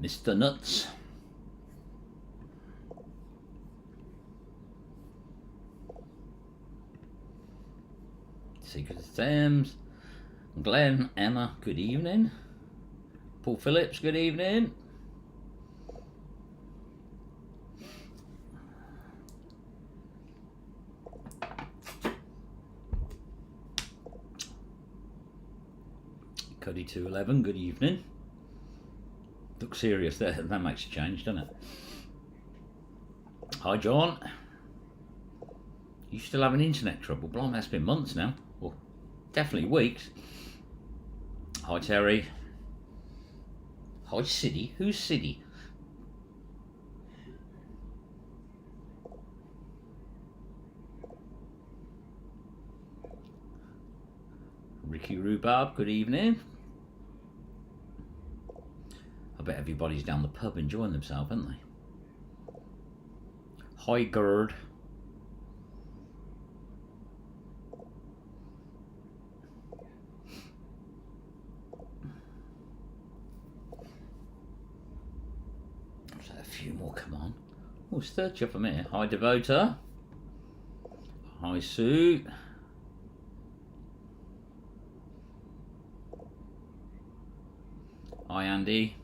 Mr. Nuts. Secret Thames. Glenn, Emma, good evening. Paul Phillips, good evening. Cuddy 211, good evening. Look serious there, that makes a change, doesn't it? Hi John. You still having internet trouble? Blimey, that's been months now. Well, definitely weeks. Hi Terry. Hi Siddy. Who's Siddy? Ricky Rhubarb, good evening. I bet everybody's down the pub enjoying themselves, aren't they? Hi Gerd. A few more, come on. Oh, it's 30 up from here. Hi Devota. Hi Sue. Hi Andy.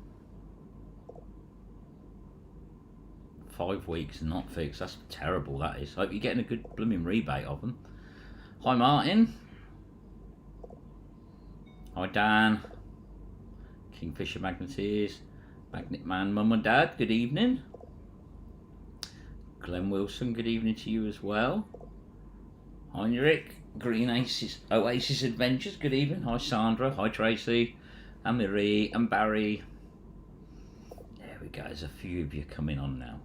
5 weeks not fixed. That's terrible, that is. Hope you're getting a good blooming rebate of them. Hi Martin. Hi Dan. Kingfisher Magneteers. Magnet Man, Mum and Dad, good evening. Glenn Wilson, good evening to you as well. Heinrich, Green Aces, Oasis Adventures, good evening. Hi Sandra, hi Tracy, and Marie, and Barry. There we go, there's a few of you coming on now.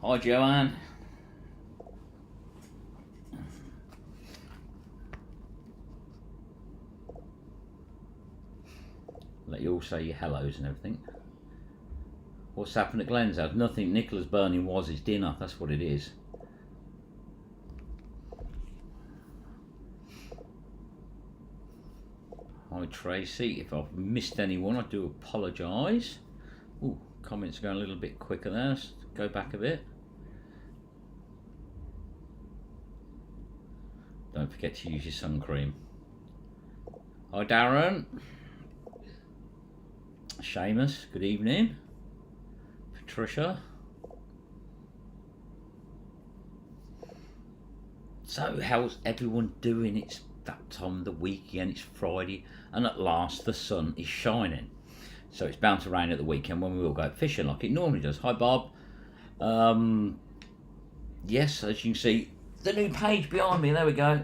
Hi Joanne. Let you all say your hellos and everything. What's happened at Glenn's house? Nothing. Nicola's burning was his dinner. That's what it is. Hi Tracy. If I've missed anyone, I do apologise. Ooh, comments are going a little bit quicker there. Let's go back a bit. Don't forget to use your sun cream. Hi Darren. Seamus, good evening. Patricia. So how's everyone doing? It's that time of the week again, it's Friday, and at last the sun is shining. So it's bound to rain at the weekend when we all go fishing like it normally does. Hi Bob. Yes, as you can see, the new page behind me, there we go.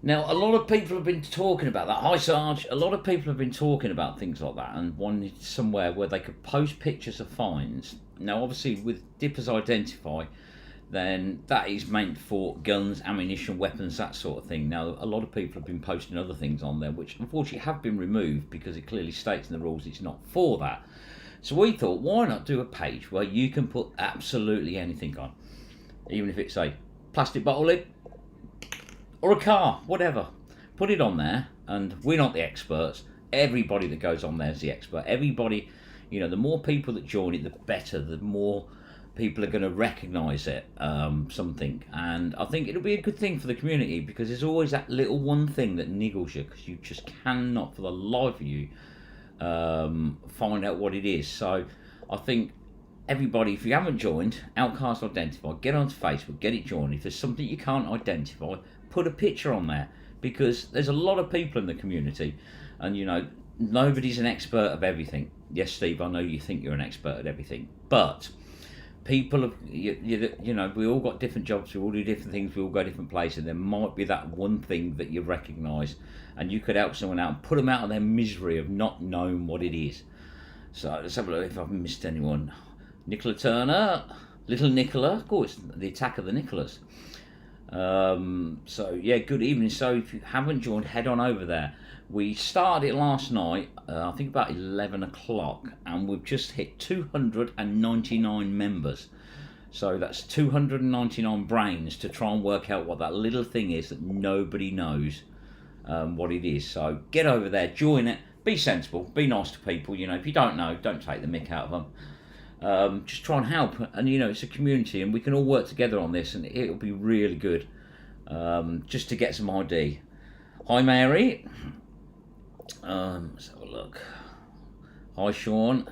Now, a lot of people have been talking about that. Hi, Sarge. A lot of people have been talking about things like that and wanted somewhere where they could post pictures of finds. Now, obviously, with Dippers Identify, then that is meant for guns, ammunition, weapons, that sort of thing. Now, a lot of people have been posting other things on there, which unfortunately have been removed because it clearly states in the rules it's not for that. So we thought, why not do a page where you can put absolutely anything on? Even if it's a plastic bottle lid, or a car, whatever. Put it on there, and we're not the experts. Everybody that goes on there is the expert. Everybody, you know, the more people that join it, the better. The more people are going to recognise it, something. And I think it'll be a good thing for the community because there's always that little one thing that niggles you because you just cannot, for the life of you, find out what it is. So I think everybody, if you haven't joined Outcast Identify, get onto Facebook, get it joined. If there's something you can't identify, put a picture on there because there's a lot of people in the community and you know nobody's an expert of everything. Yes Steve, I know you think you're an expert at everything, but people have you know, we all got different jobs, we all do different things, we all go different places. There might be that one thing that you recognise and you could help someone out and put them out of their misery of not knowing what it is. So let's have a look if I've missed anyone. Nicola Turner, Little Nicola, oh, it's the Attack of the Nicolas. So yeah, good evening. So if you haven't joined, head on over there. We started it last night, I think about 11 o'clock, and we've just hit 299 members. So that's 299 brains to try and work out what that little thing is that nobody knows what it is. So get over there, join it, be sensible, be nice to people. You know, if you don't know, don't take the mick out of them. Just try and help, and you know, it's a community, and we can all work together on this, and it'll be really good. Just to get some ID. Hi, Mary. Let's have a look. Hi, Sean.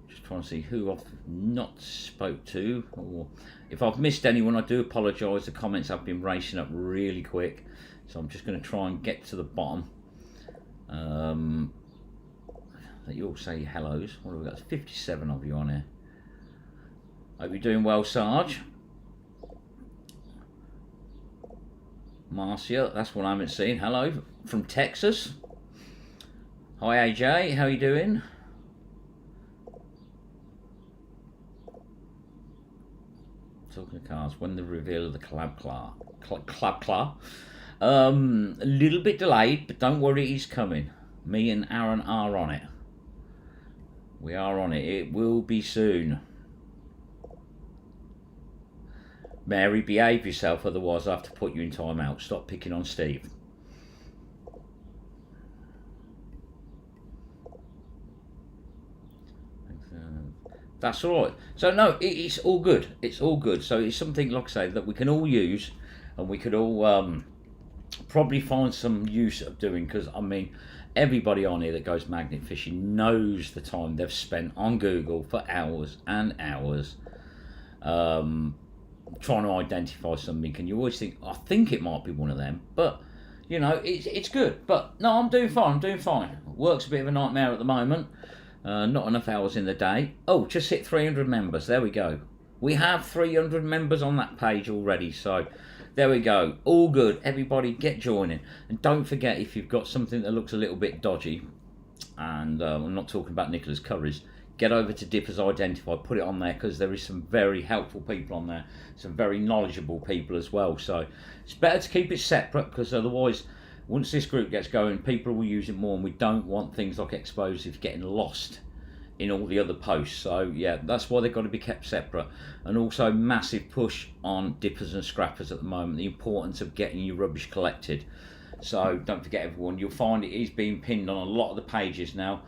Just trying to see who I've not spoke to, or if I've missed anyone, I do apologise. The comments have been racing up really quick, so I'm just going to try and get to the bottom. Let you all say hellos. What have we got? 57 of you on here. Hope you're doing well, Sarge. Marcia, that's one I haven't seen. Hello from Texas. Hi AJ, how you doing? Talking of cars, when the reveal of the Club Claw. A little bit delayed, but don't worry, he's coming. Me and Aaron are on it. We are on it. It will be soon. Mary, behave yourself, otherwise I have to put you in time out. Stop picking on Steve. That's all right. So no, it's all good. It's all good. So it's something, like I say, that we can all use, and we could all probably find some use of doing, because I mean, everybody on here that goes magnet fishing knows the time they've spent on Google for hours and hours trying to identify something, and you always think, I think it might be one of them, but you know, it's good. But no, I'm doing fine. Work's a bit of a nightmare at the moment. Not enough hours in the day. Oh, just hit 300 members. There we go. We have 300 members on that page already, so there we go. All good. Everybody get joining. And don't forget, if you've got something that looks a little bit dodgy, and I'm not talking about Nicholas Curry's, get over to Dippers Identify, put it on there, because there is some very helpful people on there, some very knowledgeable people as well. So it's better to keep it separate, because otherwise, once this group gets going, people will use it more, and we don't want things like explosives getting lost in all the other posts. So yeah, that's why they've got to be kept separate. And also, massive push on dippers and scrappers at the moment, the importance of getting your rubbish collected. So don't forget, everyone, you'll find it is being pinned on a lot of the pages now.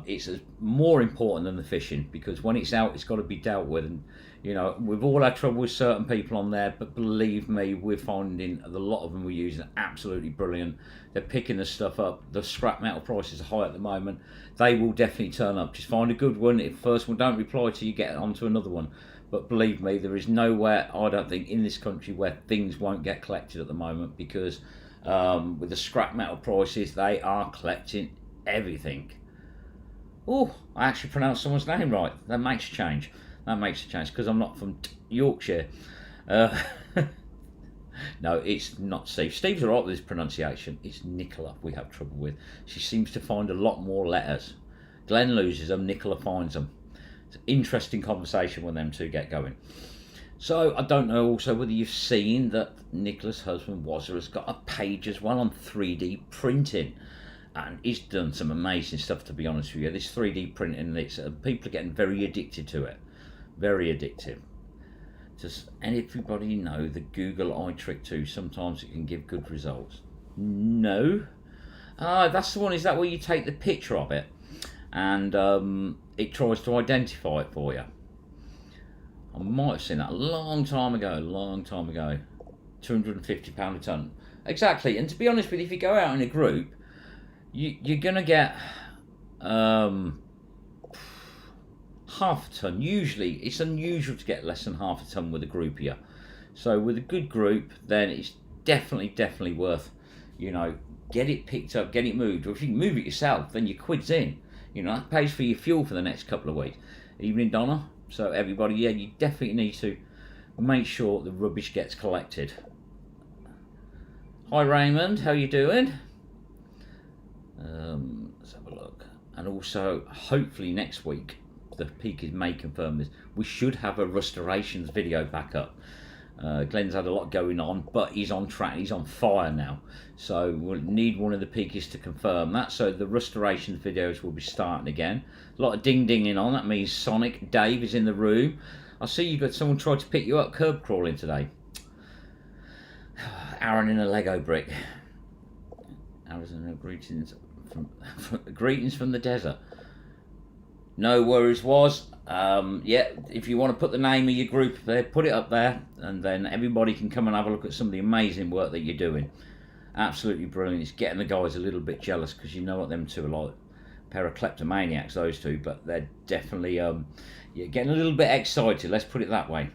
It's more important than the fishing, because when it's out, it's got to be dealt with. And you know, we've all had trouble with certain people on there, but believe me, we're finding a lot of them we're using are absolutely brilliant. They're picking the stuff up. The scrap metal prices are high at the moment. They will definitely turn up. Just find a good one. If the first one don't reply to you, get onto another one. But believe me, there is nowhere, I don't think, in this country where things won't get collected at the moment, because with the scrap metal prices, they are collecting everything. Oh, I actually pronounced someone's name right. That makes a change. That makes a change, because I'm not from Yorkshire. No, it's not Steve. Steve's all right with his pronunciation. It's Nicola we have trouble with. She seems to find a lot more letters. Glenn loses them, Nicola finds them. It's an interesting conversation when them two get going. So I don't know also whether you've seen that Nicola's husband Wazza has got a page as well on 3D printing. And he's done some amazing stuff, to be honest with you. This 3D printing, people are getting very addicted to it. Very addictive. Does everybody know the Google Eye Trick 2? Sometimes it can give good results. No? Ah, that's the one. Is that where you take the picture of it and it tries to identify it for you? I might have seen that a long time ago. £250 a tonne. Exactly. And to be honest with you, if you go out in a group, you're going to get half a tonne. Usually, it's unusual to get less than half a tonne with a group here. So with a good group, then it's definitely worth, you know, get it picked up, get it moved. Or if you can move it yourself, then your quid's in. You know, that pays for your fuel for the next couple of weeks. Evening, Donna. So everybody, yeah, you definitely need to make sure the rubbish gets collected. Hi Raymond, how you doing? Let's have a look. And also, hopefully next week, the peak may confirm this, we should have a restorations video back up. Glenn's had a lot going on, but he's on track, he's on fire now. So we'll need one of the peakies to confirm that. So the restorations videos will be starting again. A lot of ding-dinging on, that means Sonic Dave is in the room. I see you've got someone tried to pick you up curb crawling today. Aaron in a Lego brick. Arizona greetings Greetings from the desert. No worries, was. Yeah, if you want to put the name of your group there, put it up there, and then everybody can come and have a look at some of the amazing work that you're doing. Absolutely brilliant. It's getting the guys a little bit jealous, because you know what them two are like. A pair of kleptomaniacs, those two, but they're definitely yeah, getting a little bit excited, let's put it that way.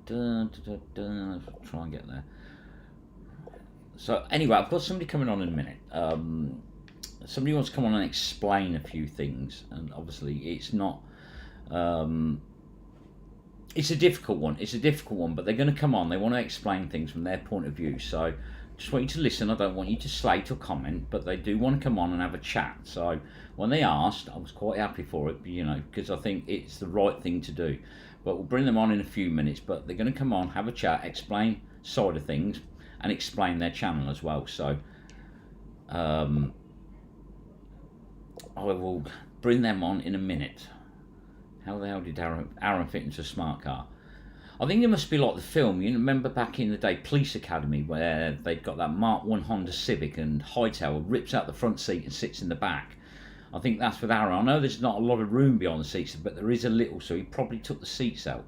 Try and get there. So anyway, I've got somebody coming on in a minute. Somebody wants to come on and explain a few things, and obviously it's not it's a difficult one. It's a difficult one, but they're going to come on. They want to explain things from their point of view. So just want you to listen. I don't want you to slate or comment, but they do want to come on and have a chat. So when they asked, I was quite happy for it, you know, because I think it's the right thing to do. But we'll bring them on in a few minutes. But they're going to come on, have a chat, explain side of things, and explain their channel as well. So I will bring them on in a minute. How the hell did Aaron fit into a smart car? I think it must be like the film. You remember back in the day, Police Academy, where they'd got that Mark 1 Honda Civic and Hightower rips out the front seat and sits in the back. I think that's with Aaron. I know there's not a lot of room behind the seats, but there is a little, so he probably took the seats out.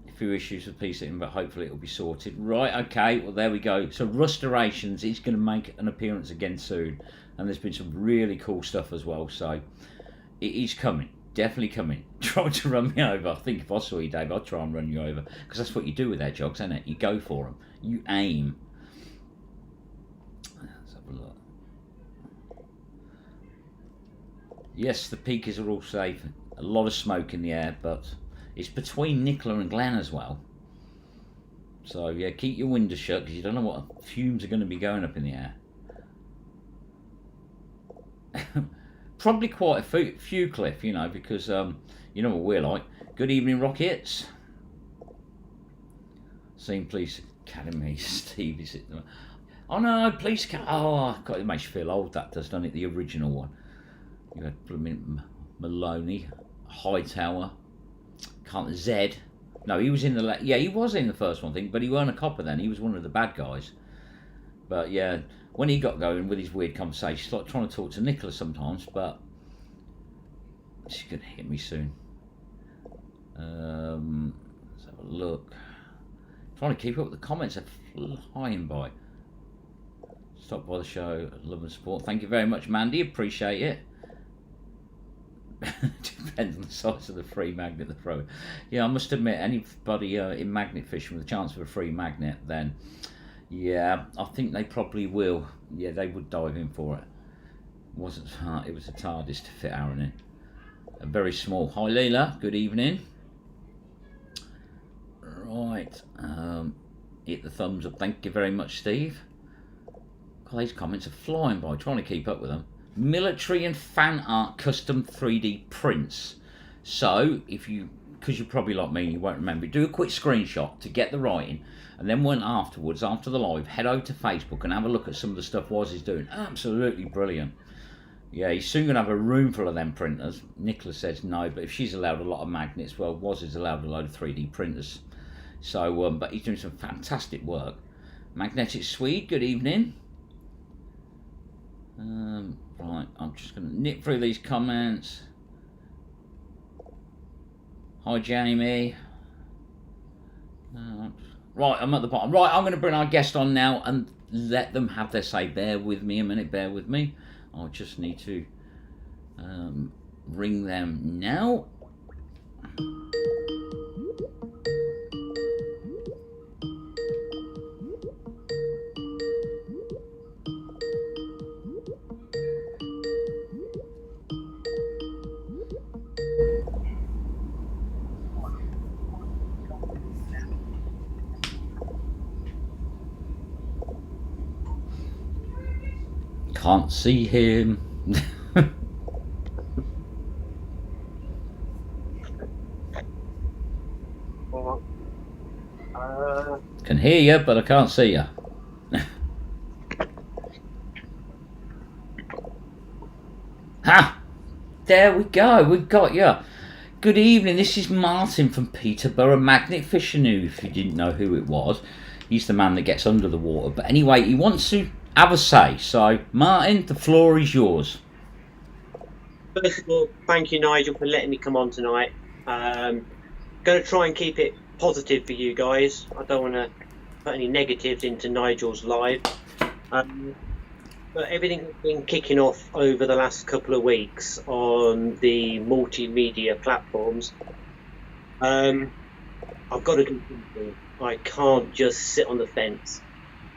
A few issues with PCing, but hopefully it'll be sorted. Right, okay, well there we go. So Rustorations is going to make an appearance again soon, and there's been some really cool stuff as well, so it is coming. Definitely coming. Try to run me over. I think if I saw you, Dave, I'd try and run you over, because that's what you do with their jogs, isn't it? You go for them. You aim. Let's have a look. Yes, the peakers are all safe. A lot of smoke in the air, but it's between Nicola and Glen as well. So yeah, keep your windows shut, because you don't know what fumes are going to be going up in the air. Probably quite a few, Cliff, you know, because you know what we're like. Good evening, Rockets. Seen Police Academy, Steve, is it? Oh no, Police Academy. Oh God, it makes you feel old, that does, doesn't it? The original one. You had Maloney, Hightower, can't Zed. No, he was in the yeah, he was in the first one, I think, but he weren't a copper then. He was one of the bad guys. But yeah, when he got going with his weird conversations, like trying to talk to Nicola sometimes, but she's gonna hit me soon. Let's have a look. Trying to keep up with the comments are flying by. Stop by the show, love and support. Thank you very much, Mandy. Appreciate it. Depends on the size of the free magnet they're throwing. Yeah, I must admit, anybody in magnet fishing with a chance of a free magnet, then yeah, I think they probably will. Yeah, they would dive in for it. Wasn't hard. It was the hardest to fit Aaron in. A very small. Hi, Leela. Good evening. Right. Hit the thumbs up. Thank you very much, Steve. God, these comments are flying by. Trying to keep up with them. Military and fan art custom 3D prints. So, if you, because you're probably like me and you won't remember, do a quick screenshot to get the writing, and then when afterwards, after the live, head over to Facebook and have a look at some of the stuff Woz is doing. Absolutely brilliant. Yeah, he's soon going to have a room full of them printers. Nicola says no, but if she's allowed a lot of magnets, well, Woz is allowed a load of 3D printers. So, but he's doing some fantastic work. Magnetic Swede, good evening. Right, I'm just going to nip through these comments. Hi, Jamie. Right, I'm at the bottom. Right, I'm going to bring our guest on now and let them have their say. Bear with me a minute, bear with me. I'll just need to ring them now. Can't see him. Can hear you, but I can't see you. Ha! There we go, we've got you. Good evening, this is Martin from Peterborough Magnet Fishing, if you didn't know who it was. He's the man that gets under the water. But anyway, he wants to have a say. So, Martin, the floor is yours. First of all, thank you, Nigel, for letting me come on tonight. Going to try and keep it positive for you guys. I don't want to put any negatives into Nigel's live. But everything has been kicking off over the last couple of weeks on the multimedia platforms. I've got to do something. I can't just sit on the fence.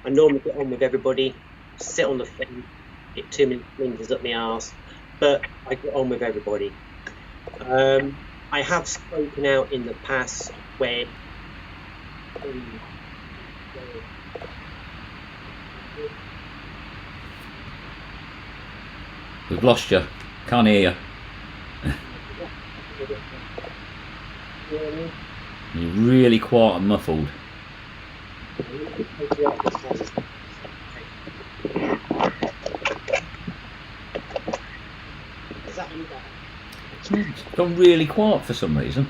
I normally get on with everybody, sit on the fence, get too many flinders up my arse, but I get on with everybody. I have spoken out in the past when We've lost you. Can't hear you. You're really quiet and muffled. Is that any better? It's gone really quiet for some reason.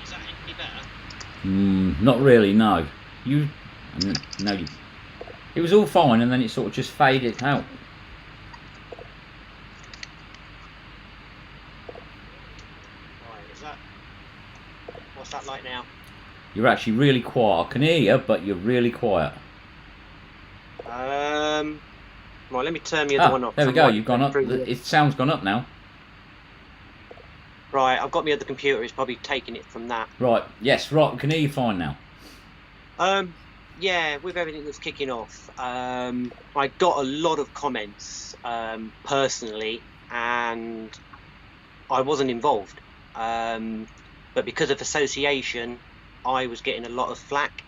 Is that any better? Not really, no. No. It was all fine, and then it sort of just faded out. Right, what's that like now? You're actually really quiet. I can hear you, but you're really quiet. Right, let me turn the other one off. There we go. You've gone up. It sound's gone up now. Right, I've got my other computer. It's probably taking it from that. Right. Yes. Right. We can hear you fine now. Yeah, with everything that's kicking off, I got a lot of comments personally, and I wasn't involved. But because of association, I was getting a lot of flack.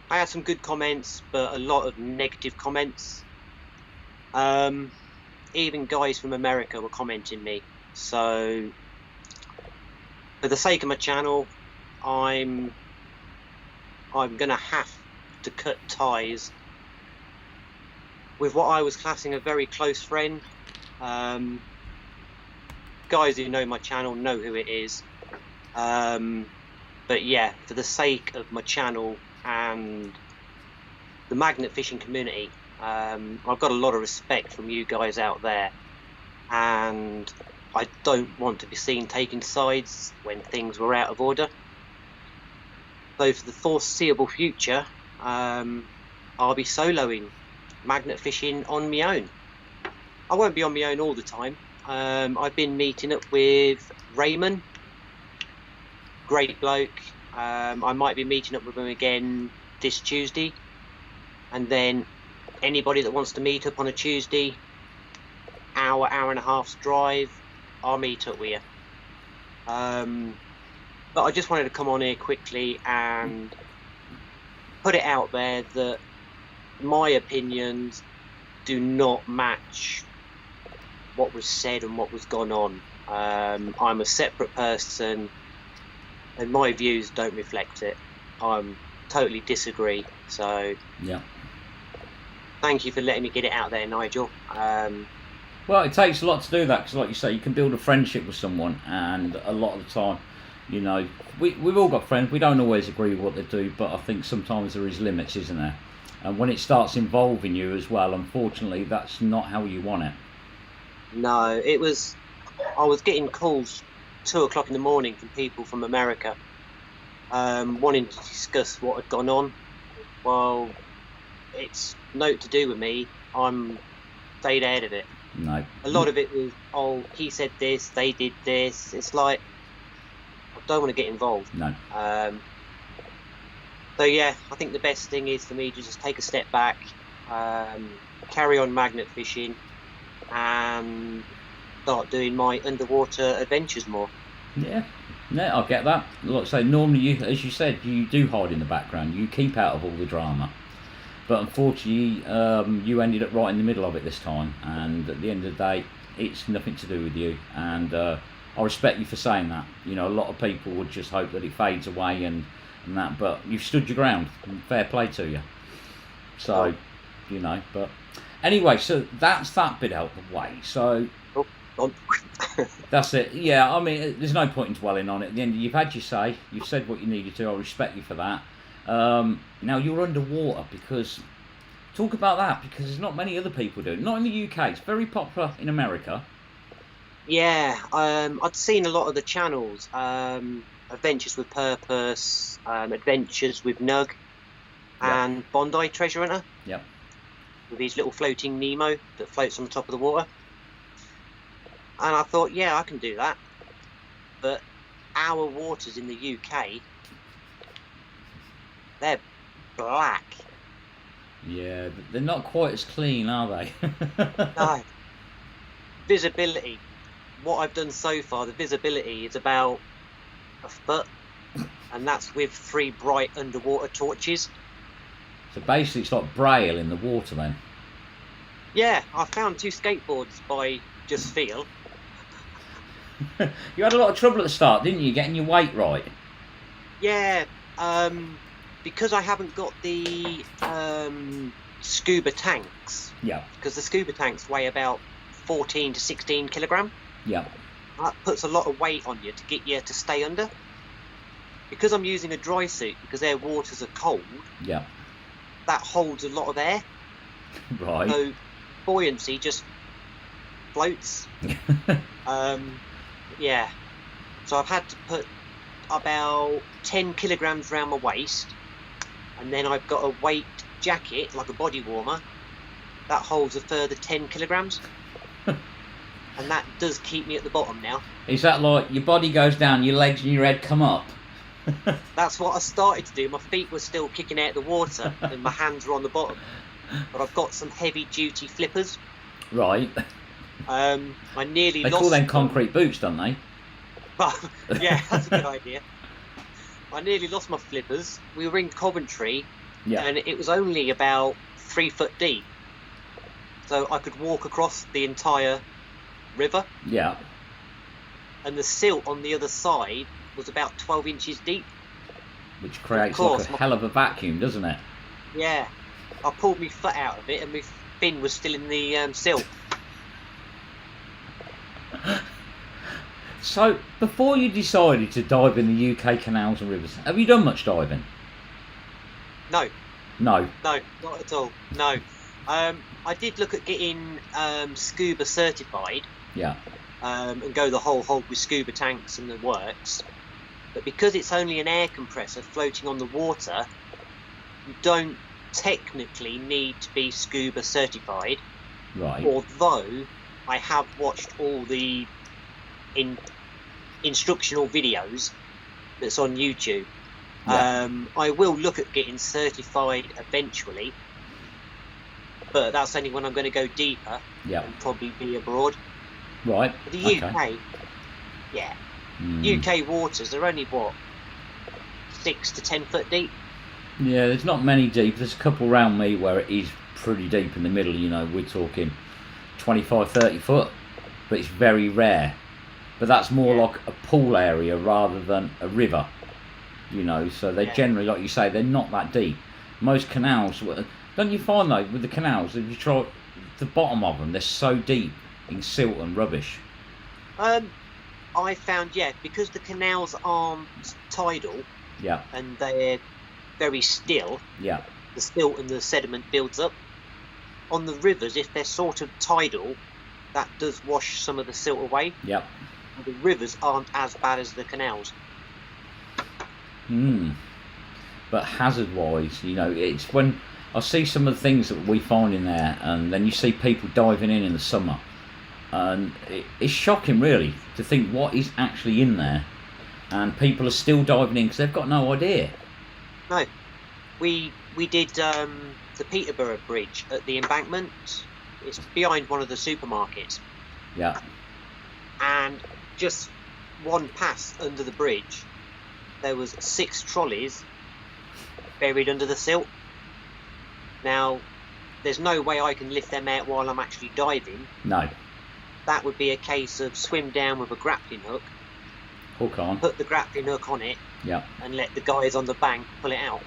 I had some good comments, but a lot of negative comments. Even guys from America were commenting me. So, for the sake of my channel, I'm gonna have to cut ties with what I was classing a very close friend. Guys who know my channel know who it is. But yeah, for the sake of my channel and the magnet fishing community, I've got a lot of respect from you guys out there, and I don't want to be seen taking sides when things were out of order. So for the foreseeable future, I'll be soloing magnet fishing on my own. I won't be on my own all the time. I've been meeting up with Raymond, great bloke. I might be meeting up with him again this Tuesday, and then anybody that wants to meet up on a Tuesday, hour and a half's drive, I'll meet up with you. But I just wanted to come on here quickly and put it out there that my opinions do not match what was said and what was gone on. I'm a separate person, and my views don't reflect it. I totally disagree. So yeah. Thank you for letting me get it out there, Nigel. Well, it takes a lot to do that, because like you say, you can build a friendship with someone, and a lot of the time, you know, we've all got friends. We don't always agree with what they do, but I think sometimes there is limits, isn't there? And when it starts involving you as well, unfortunately, that's not how you want it. No, I was getting calls 2 o'clock in the morning from people from America, wanting to discuss what had gone on. Well, it's no to do with me. I'm stayed ahead of it. No. A lot of it was, oh, he said this, they did this. It's like, I don't want to get involved. No. So yeah, I think the best thing is for me to just take a step back, carry on magnet fishing, and start doing my underwater adventures more. Yeah, I get that. Like I say, normally you, as you said, you do hide in the background. You keep out of all the drama. But unfortunately, you ended up right in the middle of it this time. And at the end of the day, it's nothing to do with you. And I respect you for saying that. You know, a lot of people would just hope that it fades away and that. But you've stood your ground. Fair play to you. So, you know, but anyway, so that's that bit out of the way. So, gone. That's it. Yeah, I mean, there's no point in dwelling on it. At the end, you've had your say. You've said what you needed to. I respect you for that. Now you're underwater because. Talk about that, because there's not many other people do it. Not in the UK. It's very popular in America. Yeah, I'd seen a lot of the channels. Adventures with Purpose, Adventures with Nug, and Bondi Treasure Hunter. Yep. With his little floating Nemo that floats on the top of the water. And I thought, yeah, I can do that. But our waters in the UK, they're black. Yeah, they're not quite as clean, are they? No. Visibility. What I've done so far, the visibility is about a foot, and that's with 3 bright underwater torches. So basically, it's like Braille in the water, then. Yeah, I found 2 skateboards by just feel. You had a lot of trouble at the start, didn't you, getting your weight right? Yeah, because I haven't got the scuba tanks. Yeah. Because the scuba tanks weigh about 14 to 16 kilogram. Yeah. That puts a lot of weight on you to get you to stay under. Because I'm using a dry suit, because their waters are cold. Yeah. That holds a lot of air. Right. So buoyancy just floats. Yeah. So I've had to put about 10 kilograms around my waist, and then I've got a weight jacket, like a body warmer, that holds a further 10 kilograms. And that does keep me at the bottom now. Is that like your body goes down, your legs and your head come up? That's what I started to do. My feet were still kicking out the water and my hands were on the bottom. But I've got some heavy duty flippers. Right. I nearly They lost call them them. concrete boots, don't they? Yeah, that's a good idea. I nearly lost my flippers. We were in Coventry, and it was only about 3 foot deep. So I could walk across the entire river. Yeah. And the silt on the other side was about 12 inches deep. Which creates like a hell of a vacuum, doesn't it? Yeah. I pulled my foot out of it and my fin was still in the silt. So, before you decided to dive in the UK canals and rivers, have you done much diving? No. No. No, not at all. No. I did look at getting scuba certified. Yeah. And go the whole hog with scuba tanks and the works. But because it's only an air compressor floating on the water, you don't technically need to be scuba certified. Right. Although I have watched all the instructional videos that's on YouTube. Yeah. I will look at getting certified eventually, but that's only when I'm going to go deeper. Yeah. And probably be abroad. Right. But the UK, yeah. UK waters, they're only what, 6 to 10 foot deep? Yeah, there's not many deep. There's a couple around me where it is pretty deep in the middle, you know, we're talking 25, 30 foot, but it's very rare. But that's more like a pool area rather than a river, you know, so they generally, like you say, they're not that deep. Most canals, don't you find though, with the canals, if you try the bottom of them, they're so deep in silt and rubbish? I found, because the canals aren't tidal, and they're very still, the silt and the sediment builds up. On the rivers, if they're sort of tidal, that does wash some of the silt away. Yep. The rivers aren't as bad as the canals. But hazard-wise, you know, it's when I see some of the things that we find in there, and then you see people diving in the summer, and it's shocking, really, to think what is actually in there, and people are still diving in because they've got no idea. No, we did the Peterborough Bridge at the embankment. It's behind one of the supermarkets. Yeah. And just one pass under the bridge, there was 6 trolleys buried under the silt. Now, there's no way I can lift them out while I'm actually diving. No. That would be a case of swim down with a grappling hook. Hook on. Put the grappling hook on it. Yeah. And let the guys on the bank pull it out.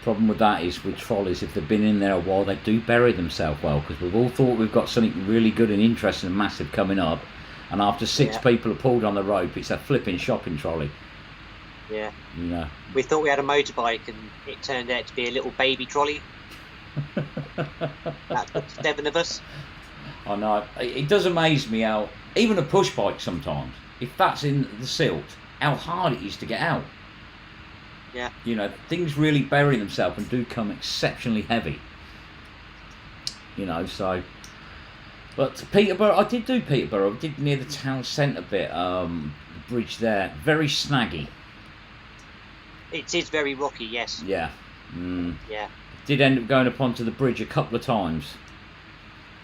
Problem with that is with trolleys, if they've been in there a while, they do bury themselves well, because we've all thought we've got something really good and interesting and massive coming up, and after six people have pulled on the rope, it's a flipping shopping trolley. Yeah. You know. We thought we had a motorbike, and it turned out to be a little baby trolley. That took 7 of us. I know. It does amaze me how, even a push bike sometimes, if that's in the silt, how hard it is to get out. Yeah. You know, things really bury themselves and do come exceptionally heavy. You know, so. But Peterborough, I did do Peterborough. I did near the town centre bit, the bridge there. Very snaggy. It is very rocky, yes. Yeah. Yeah. Did end up going up onto the bridge a couple of times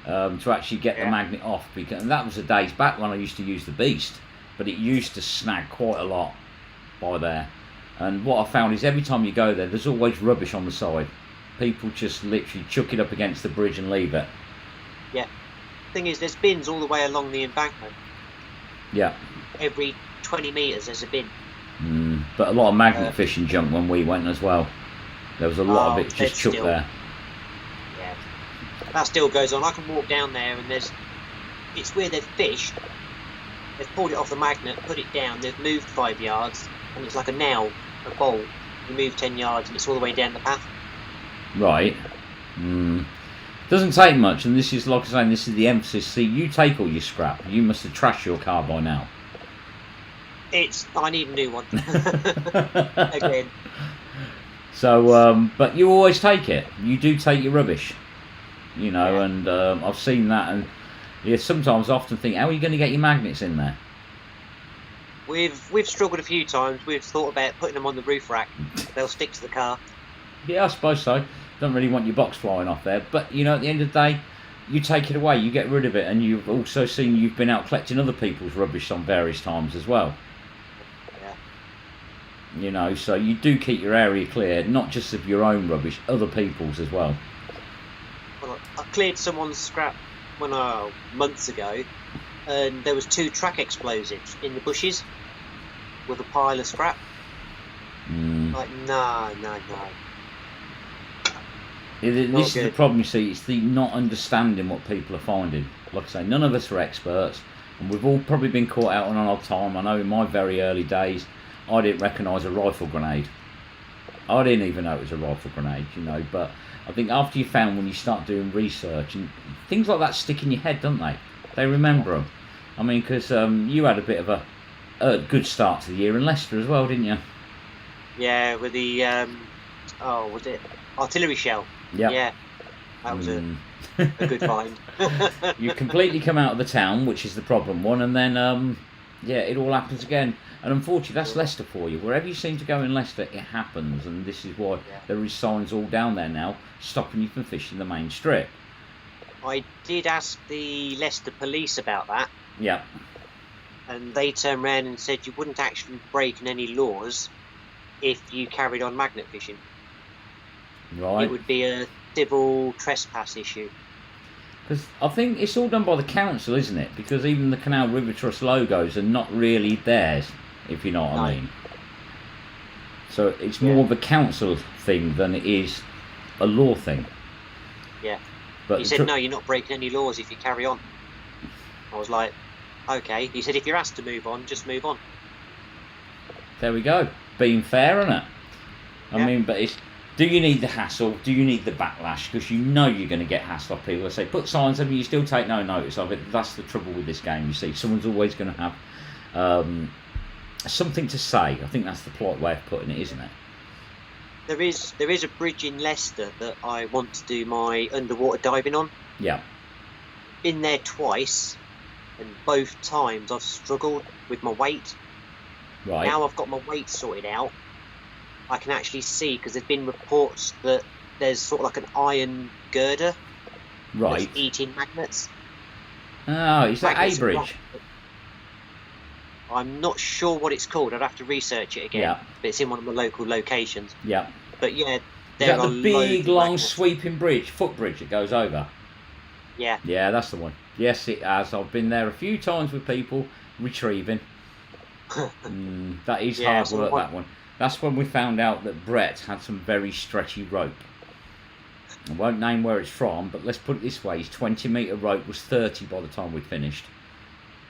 to actually get the magnet off. And that was the days back when I used to use the Beast. But it used to snag quite a lot by there. And what I found is every time you go there, there's always rubbish on the side. People just literally chuck it up against the bridge and leave it. Yeah. Thing is, there's bins all the way along the embankment. Yeah. Every 20 metres there's a bin. But a lot of magnet fishing junk when we went as well. There was a lot of it just chucked there. Yeah. That still goes on. I can walk down there and it's where they've fished. They've pulled it off the magnet, put it down, they've moved 5 yards, and it's like a nail, a bowl. You move 10 yards and it's all the way down the path. Right. Doesn't take much, and this is, like I say, this is the emphasis. See, you take all your scrap. You must have trashed your car by now. I need a new one. Again. So, but you always take it. You do take your rubbish. You know, and I've seen that, and sometimes I often think, how are you going to get your magnets in there? We've struggled a few times. We've thought about putting them on the roof rack. They'll stick to the car. Yeah, I suppose so. Don't really want your box flying off there, but you know, at the end of the day, you take it away, you get rid of it, and you've also seen you've been out collecting other people's rubbish on various times as well. Yeah. You know, so you do keep your area clear, not just of your own rubbish, other people's as well. Well, I cleared someone's scrap months ago, and there was 2 track explosives in the bushes with a pile of scrap. Like, no. This is the problem, you see, it's the not understanding what people are finding. Like I say, none of us are experts, and we've all probably been caught out on an odd time. I know in my very early days, I didn't recognise a rifle grenade. I didn't even know it was a rifle grenade, you know, but I think after you found, when you start doing research, and things like that stick in your head, don't they? They remember them. I mean, because you had a bit of a good start to the year in Leicester as well, didn't you? Yeah, with the, was it artillery shell? Yep. Yeah, that was a good find. You completely come out of the town, which is the problem one, and then, it all happens again. And unfortunately, that's Leicester for you. Wherever you seem to go in Leicester, it happens, and this is why there is signs all down there now stopping you from fishing the main strip. I did ask the Leicester police about that. Yeah. And they turned around and said you wouldn't actually break any laws if you carried on magnet fishing. Right. It would be a civil trespass issue. Because I think it's all done by the council, isn't it? Because even the Canal River Trust logos are not really theirs, if you know what I mean. So it's more of a council thing than it is a law thing. Yeah. But he said, no, you're not breaking any laws if you carry on. I was like, okay. He said, if you're asked to move on, just move on. There we go. Being fair, isn't it? I mean, but it's... Do you need the hassle? Do you need the backlash? Because you know you're going to get hassle off people. They say, put signs up and you still take no notice of it. That's the trouble with this game, you see. Someone's always going to have something to say. I think that's the polite way of putting it, isn't it? There is a bridge in Leicester that I want to do my underwater diving on. Yeah. Been there twice, and both times I've struggled with my weight. Right. Now I've got my weight sorted out, I can actually see, because there's been reports that there's sort of like an iron girder that's eating magnets. Oh, is that A bridge? I'm not sure what it's called. I'd have to research it again. Yeah. But it's in one of the local locations. Yeah. But yeah, is there that are the big, long, magnets. sweeping bridge, footbridge that goes over? Yeah. Yeah, that's the one. Yes, it has. I've been there a few times with people retrieving. That is hard work, that one. That's when we found out that Brett had some very stretchy rope. I won't name where it's from, but let's put it this way: his 20-metre rope was 30 by the time we'd finished.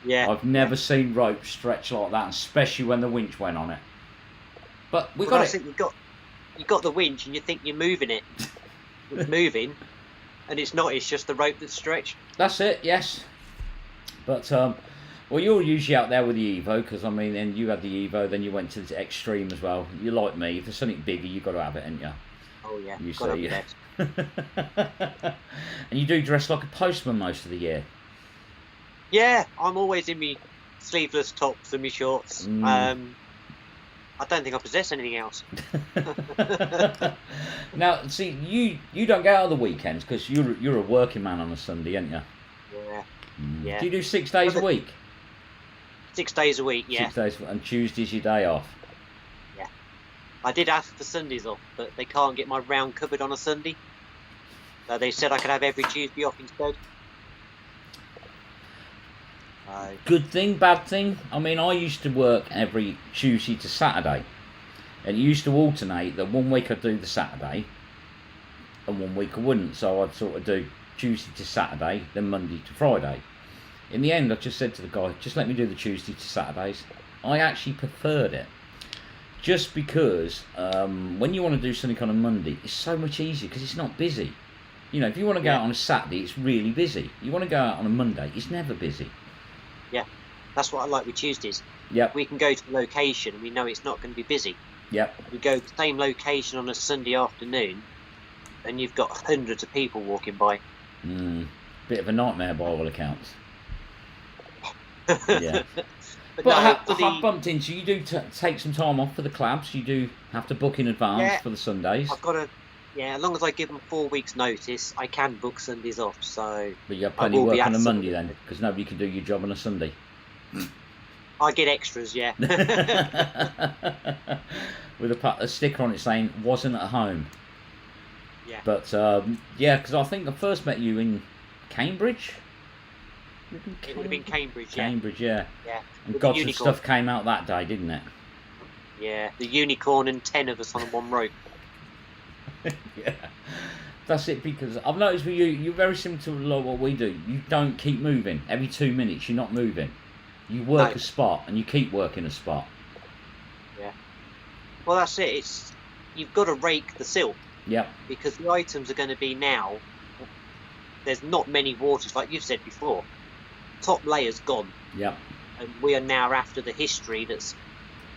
Yeah. I've never seen rope stretch like that, especially when the winch went on it. But we got it. I think you got the winch, and you think you're moving it. It's moving, and it's not. It's just the rope that's stretched. That's it. Yes. But well, you're usually out there with the Evo, because I mean, then you had the Evo, then you went to the Extreme as well. You're like me. If there's something bigger, you've got to have it, haven't you? Oh yeah. You Got see. that. And you do dress like a postman most of the year. Yeah, I'm always in my sleeveless tops and my shorts. I don't think I possess anything else. Now, see, you don't go out on the weekends because you're a working man on a Sunday, aren't you? Yeah. Yeah. Do you do 6 days a week? 6 days a week, yeah. 6 days, and Tuesday's your day off. Yeah. I did ask for Sundays off, but they can't get my round cupboard on a Sunday. So they said I could have every Tuesday off instead. Good thing, bad thing? I mean, I used to work every Tuesday to Saturday. And it used to alternate that 1 week I'd do the Saturday and 1 week I wouldn't. So I'd sort of do Tuesday to Saturday, then Monday to Friday. In the end, I just said to the guy, just let me do the Tuesday to Saturdays. I actually preferred it. Just because when you want to do something on a Monday, it's so much easier because it's not busy. You know, if you want to go out on a Saturday, it's really busy. You want to go out on a Monday, it's never busy. Yeah, that's what I like with Tuesdays. Yep. We can go to a location and we know it's not going to be busy. Yep. We go to the same location on a Sunday afternoon and you've got hundreds of people walking by. Bit of a nightmare by all accounts. Yeah. But no, I have bumped into you. Do take some time off for the clubs. You do have to book in advance for the Sundays. I've got to. Yeah, as long as I give them 4 weeks' notice, I can book Sundays off. So. But you have plenty of work on a Monday then, because nobody can do your job on a Sunday. I get extras, yeah. With a sticker on it saying "wasn't at home." Yeah. But yeah, because I think I first met you in Cambridge. It would have been Cambridge, yeah. Cambridge, yeah. Yeah. And gods of stuff came out that day, didn't it? Yeah, the unicorn and 10 of us on one rope. Yeah, that's it. Because I've noticed with you, you're very similar to what we do. You don't keep moving. Every 2 minutes, you're not moving. You work a spot, and you keep working a spot. Yeah. Well, that's it. You've got to rake the silt. Yep. Because the items are going to be now. There's not many waters, like you've said before. Top layer's gone. Yep. And we are now after the history that's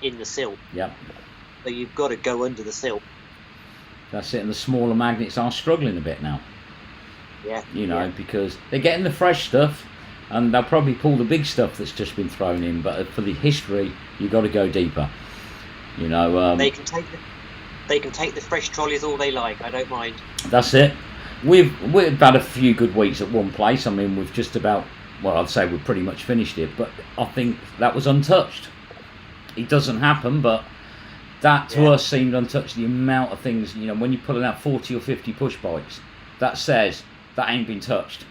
in the silt. Yep. So you've got to go under the silt. That's it. And the smaller magnets are struggling a bit now. Yeah. You know, because they're getting the fresh stuff, and they'll probably pull the big stuff that's just been thrown in. But for the history, you've got to go deeper. You know. They can take the fresh trolleys all they like. I don't mind. That's it. We've had a few good weeks at one place. I mean, we've just about. Well, I'd say we've pretty much finished it, but I think that was untouched. It doesn't happen, but that to us seemed untouched. The amount of things, you know, when you're pulling out 40 or 50 push bikes, that says that ain't been touched.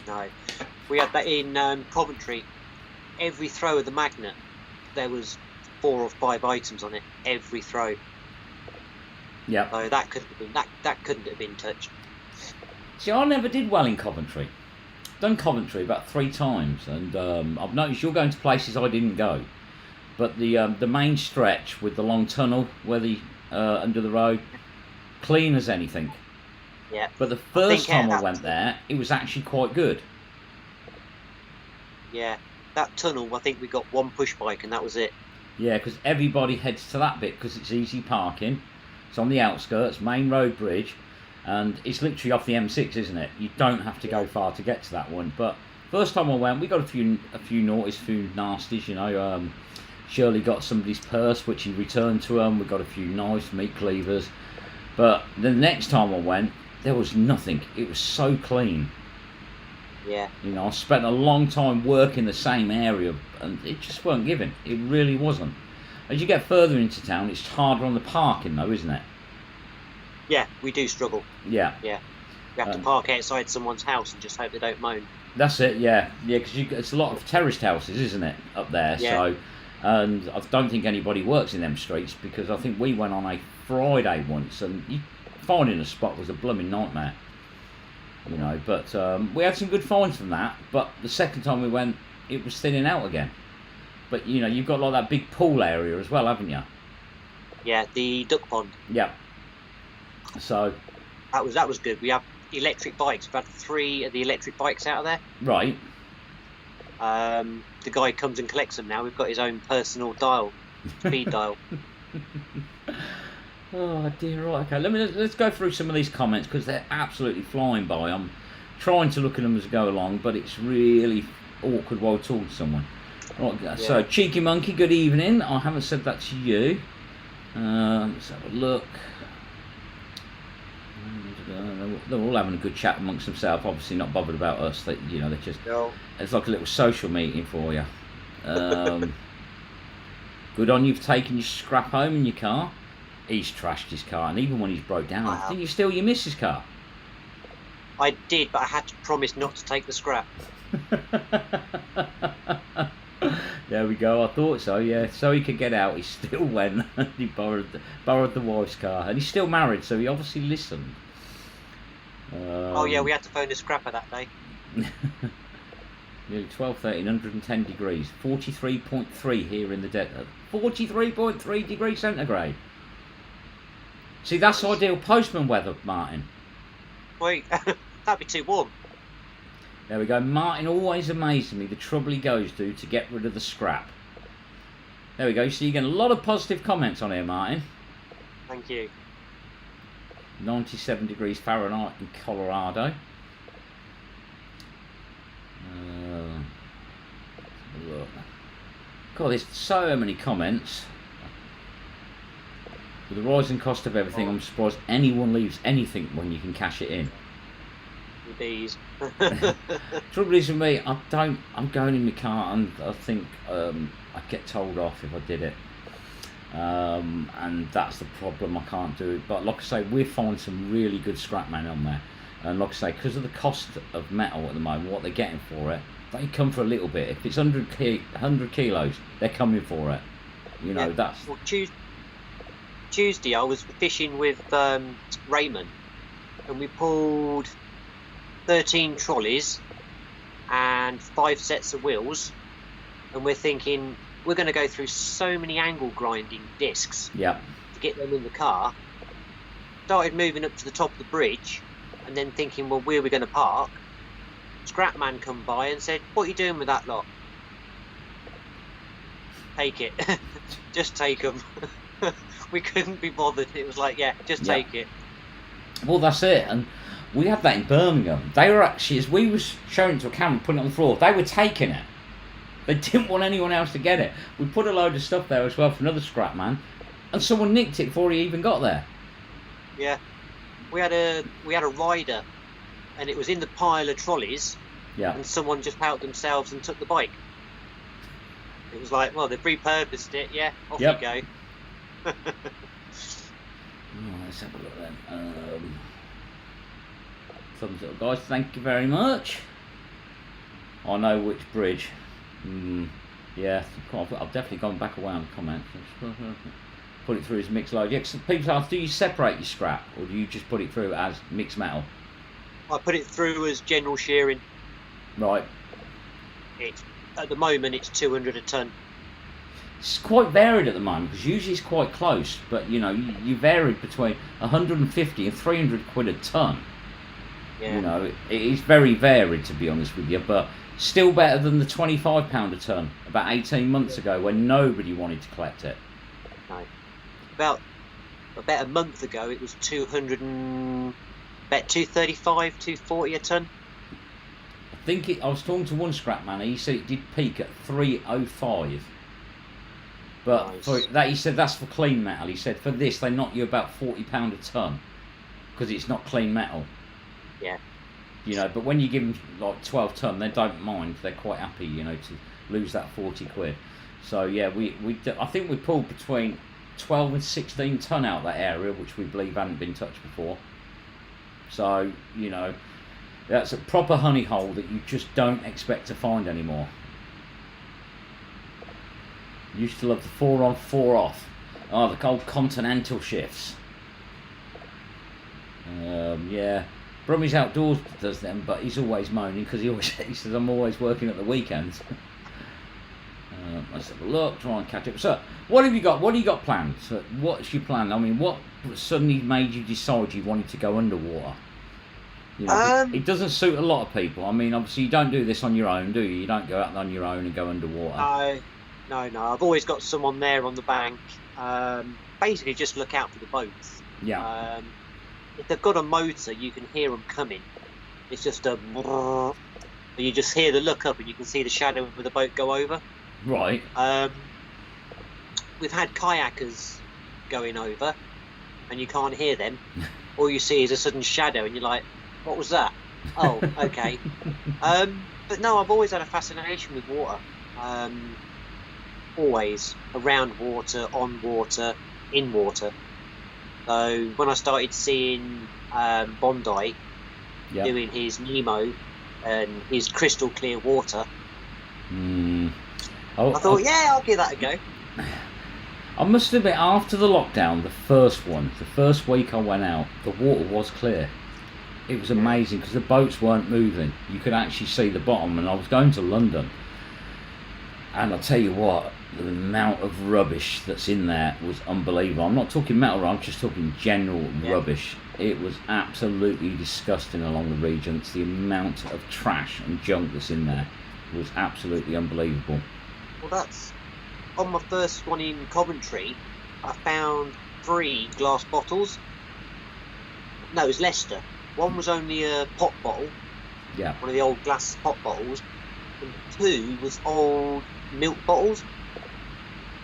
No. We had that in Coventry. Every throw of the magnet, there was 4 or 5 items on it. Every throw. Yeah. So that couldn't have been touched. See, I never did well in Coventry. Done Coventry about 3 times, and I've noticed you're going to places I didn't go. But the main stretch with the long tunnel, where the under the road, clean as anything. Yeah. But the first time I went there, it was actually quite good. Yeah, that tunnel, I think we got 1 push bike, and that was it. Yeah, because everybody heads to that bit because it's easy parking. It's on the outskirts, main road bridge. And it's literally off the M6, isn't it? You don't have to go far to get to that one. But first time I went, we got a few naughties, a few nasties. You know, Shirley got somebody's purse, which he returned to him. We got a few knives, meat cleavers. But the next time I went, there was nothing. It was so clean. Yeah. You know, I spent a long time working the same area, and it just weren't given. It really wasn't. As you get further into town, it's harder on the parking, though, isn't it? Yeah, we do struggle. Yeah. Yeah. You have to park outside someone's house and just hope they don't moan. That's it, yeah. Yeah, because it's a lot of terraced houses, isn't it, up there? Yeah. And I don't think anybody works in them streets, because I think we went on a Friday once, and finding a spot was a blooming nightmare. You know, but we had some good finds from that. But the second time we went, it was thinning out again. But you know, you've got like that big pool area as well, haven't you? Yeah, the duck pond. Yeah. So that was good. We have electric bikes. We've had 3 of the electric bikes out of there. right. The guy comes and collects them now. We've got his own personal dial, speed dial. Oh dear, right, okay. Let's go through some of these comments, because they're absolutely flying by. I'm trying to look at them as I go along, but it's really awkward while talking to someone. Right, Yeah. so Cheeky Monkey, good evening. I haven't said that to you. Let's have a look. They're all having a good chat amongst themselves. Obviously, not bothered about us. That you know, they're just. No. It's like a little social meeting for you. Good on you for taking your scrap home in your car. He's trashed his car, and even when he's broke down, Wow. didn't you steal your missus' car? I did, but I had to promise not to take the scrap. There we go. I thought so. Yeah, so he could get out. He still went and he borrowed the wife's car, and he's still married, so he obviously listened. Oh yeah, we had to phone the scrapper that day. Nearly 12, 13, 110 degrees. 43.3 here in the desert. 43.3 degrees centigrade. See, that's ideal postman weather, Martin. Wait, that'd be too warm. There we go. Martin always amazes me the trouble he goes to get rid of the scrap. There we go. So you get a lot of positive comments on here, Martin. Thank you. 97 degrees Fahrenheit in Colorado. Look. God, there's so many comments. With the rising cost of everything, I'm surprised anyone leaves anything when you can cash it in. With these. Trouble is with me, I'm going in my car, and I think I'd get told off if I did it. And that's the problem, I can't do it. But like I say, we find some really good scrap men on there. And like I say, because of the cost of metal at the moment, what they're getting for it, they come for a little bit. If it's 100 kilos, they're coming for it. You know, that's... Well, Tuesday I was fishing with Raymond, and we pulled 13 trolleys and 5 sets of wheels, and we're thinking we're going to go through so many angle grinding discs Yeah. to get them in the car. Started moving up to the top of the bridge, and then thinking, well, where are we going to park? Scrapman come by and said, what are you doing with that lot? Take it. Just take them. We couldn't be bothered. It was like, yeah, just take it. Well, that's it. And we had that in Birmingham. They were actually, as we was showing it to a camera, putting it on the floor, they were taking it. They didn't want anyone else to get it. We put a load of stuff there as well for another scrap man, and someone nicked it before he even got there. Yeah. We had a rider, and it was in the pile of trolleys, Yeah. and someone just helped themselves and took the bike. It was like, well, they've repurposed it, yeah, off Yep. you go. Let's have a look then. Thumbs up, guys. Thank you very much. I know which bridge. Yeah, I've definitely gone back away on the comments. Put it through as mixed load. Yeah, 'cause people ask, do you separate your scrap, or do you just put it through as mixed metal? I put it through as general shearing. Right. At the moment, it's 200 a ton. It's quite varied at the moment, because usually it's quite close, but you know, you varied between 150 and 300 quid a ton. Yeah. You know, it is very varied, to be honest with you, but still better than the £25 a ton about 18 months ago when nobody wanted to collect it. No. About a month ago, it was 235, 240 a ton. I was talking to one scrap man, he said it did peak at 305. But Nice. for that, he said that's for clean metal. He said for this, they knock you about £40 a ton because it's not clean metal. Yeah. You know, but when you give them like 12 ton, they don't mind. They're quite happy, you know, to lose that 40 quid. So yeah, I think we pulled between 12 and 16 ton out of that area, which we believe hadn't been touched before. So you know, that's a proper honey hole that you just don't expect to find anymore. Used to love the 4 on 4 off. Oh, the old continental shifts. Yeah. Brummy's Outdoors does them, but he's always moaning because he says I'm always working at the weekends. Let's have a look, try and catch up. So, what have you got? What do you got planned? So, what's your plan? I mean, what suddenly made you decide you wanted to go underwater? You know, it doesn't suit a lot of people. I mean, obviously, you don't do this on your own, do you? You don't go out on your own and go underwater. No. I've always got someone there on the bank. Basically, just look out for the boats. Yeah. If they've got a motor, you can hear them coming. It's just a... You just hear the look up and you can see the shadow of the boat go over. Right. We've had kayakers going over and you can't hear them. All you see is a sudden shadow and you're like, what was that? Oh, okay. But no, I've always had a fascination with water. Always around water, on water, in water. So when I started seeing Bondi doing his Nemo and his crystal clear water, I thought, I'll give that a go. I must admit, after the lockdown, the first week I went out, the water was clear. It was amazing because the boats weren't moving. You could actually see the bottom, and I was going to London. And I'll tell you what, the amount of rubbish that's in there was unbelievable. I'm not talking metal, I'm just talking general rubbish. It was absolutely disgusting along the Regents. The amount of trash and junk that's in there was absolutely unbelievable. Well, that's... On my first one in Coventry, I found 3 glass bottles. No, it was Leicester. One was only a pop bottle. Yeah. One of the old glass pop bottles. And 2 was old milk bottles.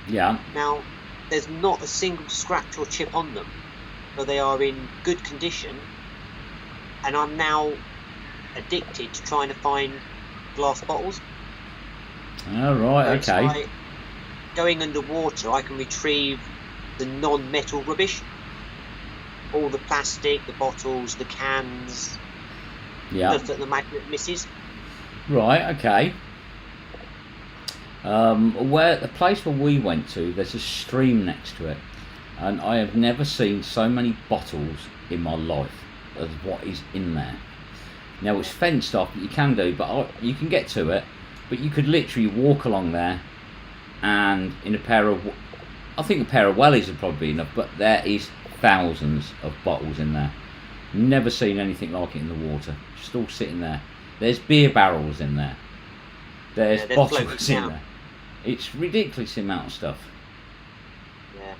Yeah. Now, there's not a single scratch or chip on them, but they are in good condition. And I'm now addicted to trying to find glass bottles. Oh, right, so okay. Like going underwater, I can retrieve the non-metal rubbish. All the plastic, the bottles, the cans, stuff that the magnet misses. Right, okay. Where the place where we went to, there's a stream next to it, and I have never seen so many bottles in my life as what is in there. Now it's fenced off, but you can do, but you can get to it, but you could literally walk along there, and in a pair of wellies would probably be enough, but there is thousands of bottles in there. Never seen anything like it in the water. Just all sitting there. There's beer barrels in there. There's bottles in there. It's ridiculous amount of stuff. Yeah.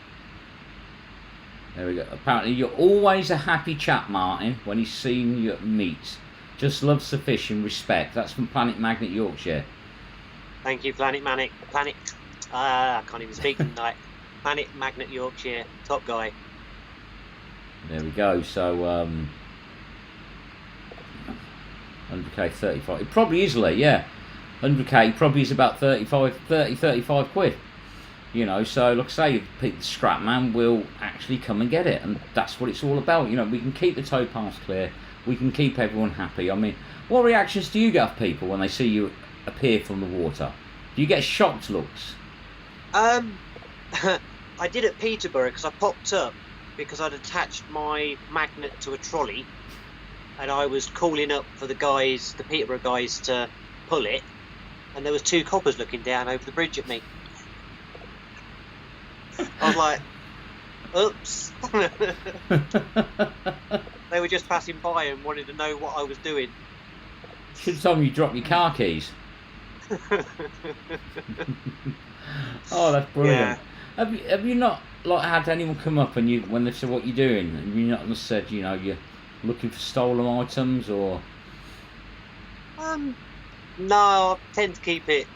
There we go. Apparently you're always a happy chap, Martin, when he's seen you at meets. Just loves the fish and respect. That's from Planet Magnet Yorkshire. Thank you, Planet Magnet. I can't even speak tonight. Planet Magnet Yorkshire, top guy. There we go. So 100k 35. It probably is, Lee, yeah. 100k probably is about 35 quid. You know, so like I say, the scrap man will actually come and get it, and that's what it's all about. You know, we can keep the towpaths clear, we can keep everyone happy. I mean, what reactions do you get of people when they see you appear from the water? Do you get shocked looks? I did at Peterborough because I popped up because I'd attached my magnet to a trolley, and I was calling up for the Peterborough guys to pull it, and there was 2 coppers looking down over the bridge at me. I was like, oops. They were just passing by and wanted to know what I was doing. Should have told me you dropped your car keys. Oh, that's brilliant. Yeah. Have you not had anyone come up and when they said what you're doing, and you not said you're looking for stolen items or? No, I tend to keep it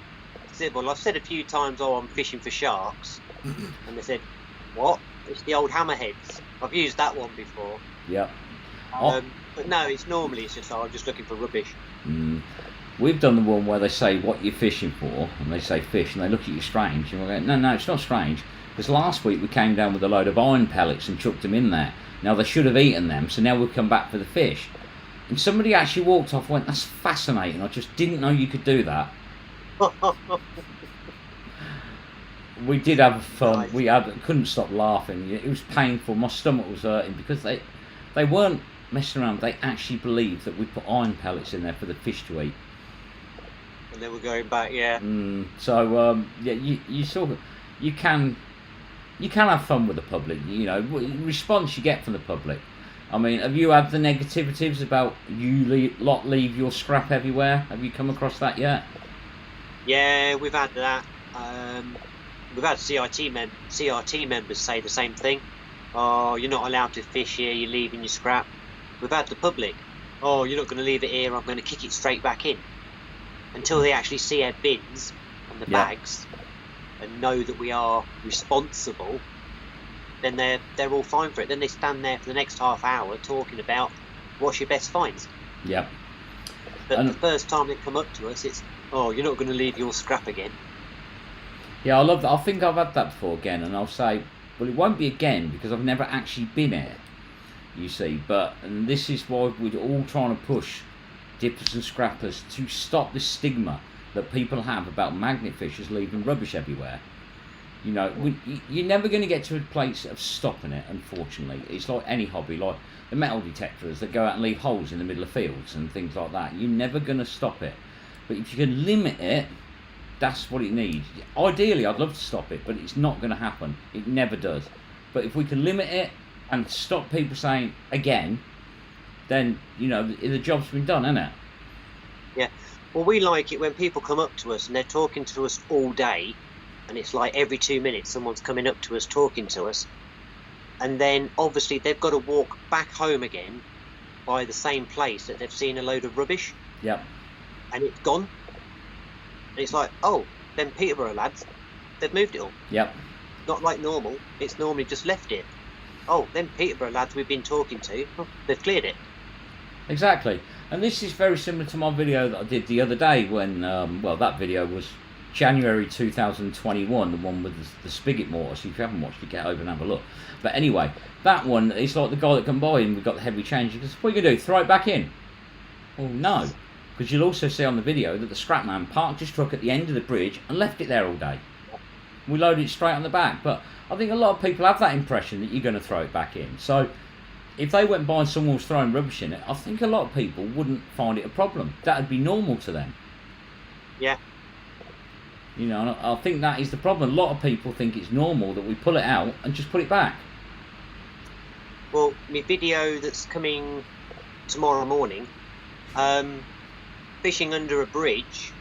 simple. I've said a few times, I'm fishing for sharks, and they said, what? It's the old hammerheads. I've used that one before. Yeah. But no, it's just I'm just looking for rubbish. We've done the one where they say what you're fishing for, and they say fish, and they look at you strange, and we go, no, it's not strange, because last week we came down with a load of iron pellets and chucked them in there. Now they should have eaten them, so now we've come back for the fish. And somebody actually walked off and went, that's fascinating, I just didn't know you could do that. We did have fun. Nice. We couldn't stop laughing. It was painful. My stomach was hurting because they weren't messing around. They actually believed that we put iron pellets in there for the fish to eat. And then we're going back, yeah. So yeah, you sort of you can have fun with the public. You know, response you get from the public. I mean, have you had the negativities about you lot leave your scrap everywhere? Have you come across that yet? Yeah, we've had that. We've had CRT members say the same thing. Oh, you're not allowed to fish here, you're leaving your scrap. We've had the public. Oh, you're not going to leave it here, I'm going to kick it straight back in. Until they actually see our bins and the bags and know that we are responsible, then they're all fine for it. Then they stand there for the next half hour talking about what's your best finds. Yeah. But the first time they come up to us, it's, oh, you're not going to leave your scrap again. Yeah, I love that. I think I've had that before again, and I'll say, well, it won't be again because I've never actually been here, you see. And this is why we're all trying to push dippers and scrappers to stop the stigma that people have about magnet fishers leaving rubbish everywhere. You know, you're never going to get to a place of stopping it, unfortunately. It's like any hobby, like the metal detectors that go out and leave holes in the middle of fields and things like that. You're never going to stop it. But if you can limit it, that's what it needs. Ideally, I'd love to stop it, but it's not going to happen. It never does. But if we can limit it and stop people saying again, then, you know, the job's been done, isn't it? Yeah. Well, we like it when people come up to us and they're talking to us all day, and it's like every 2 minutes someone's coming up to us talking to us, and then obviously they've got to walk back home again by the same place that they've seen a load of rubbish. Yep. And it's gone. And it's like, oh, them Peterborough lads, they've moved it all. Yep. Not like normal. It's normally just left it. Oh, them Peterborough lads we've been talking to, they've cleared it. Exactly. And this is very similar to my video that I did the other day when, well, that video was January 2021, the one with the spigot mortar. So if you haven't watched it, get over and have a look. But anyway, that one, it's like the guy that come by and we got the heavy change. He goes, what are you going to do, throw it back in? Well, no. Because you'll also see on the video that the scrapman parked his truck at the end of the bridge and left it there all day. We loaded it straight on the back. But I think a lot of people have that impression that you're going to throw it back in. So if they went by and someone was throwing rubbish in it, I think a lot of people wouldn't find it a problem. That would be normal to them. Yeah. You know, and I think that is the problem. A lot of people think it's normal that we pull it out and just put it back. Well, my video that's coming tomorrow morning, fishing under a bridge,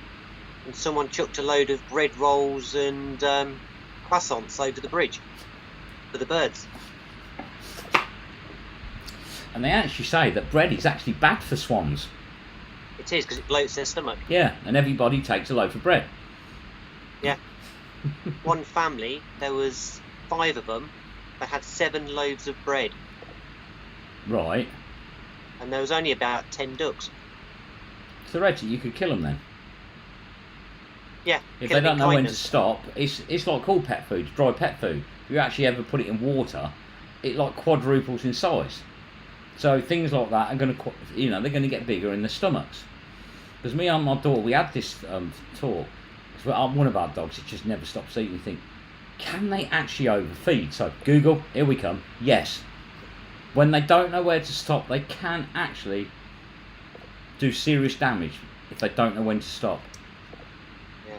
and someone chucked a load of bread rolls and croissants over the bridge for the birds. And they actually say that bread is actually bad for swans. It is, because it bloats their stomach. Yeah, and everybody takes a loaf of bread. Yeah. One family, there was 5 of them, they had 7 loaves of bread. Right. And there was only about 10 ducks. So Reggie, you could kill them then. Yeah. If they don't know when to stop, it's like all pet food, dry pet food. If you actually ever put it in water, it like quadruples in size. So things like that are going to, you know, they're going to get bigger in the stomachs. Because me and my daughter, we had this talk. One of our dogs, it just never stops eating. You think, can they actually overfeed? So Google, here we come. Yes. When they don't know where to stop, they can actually do serious damage if they don't know when to stop. Yeah.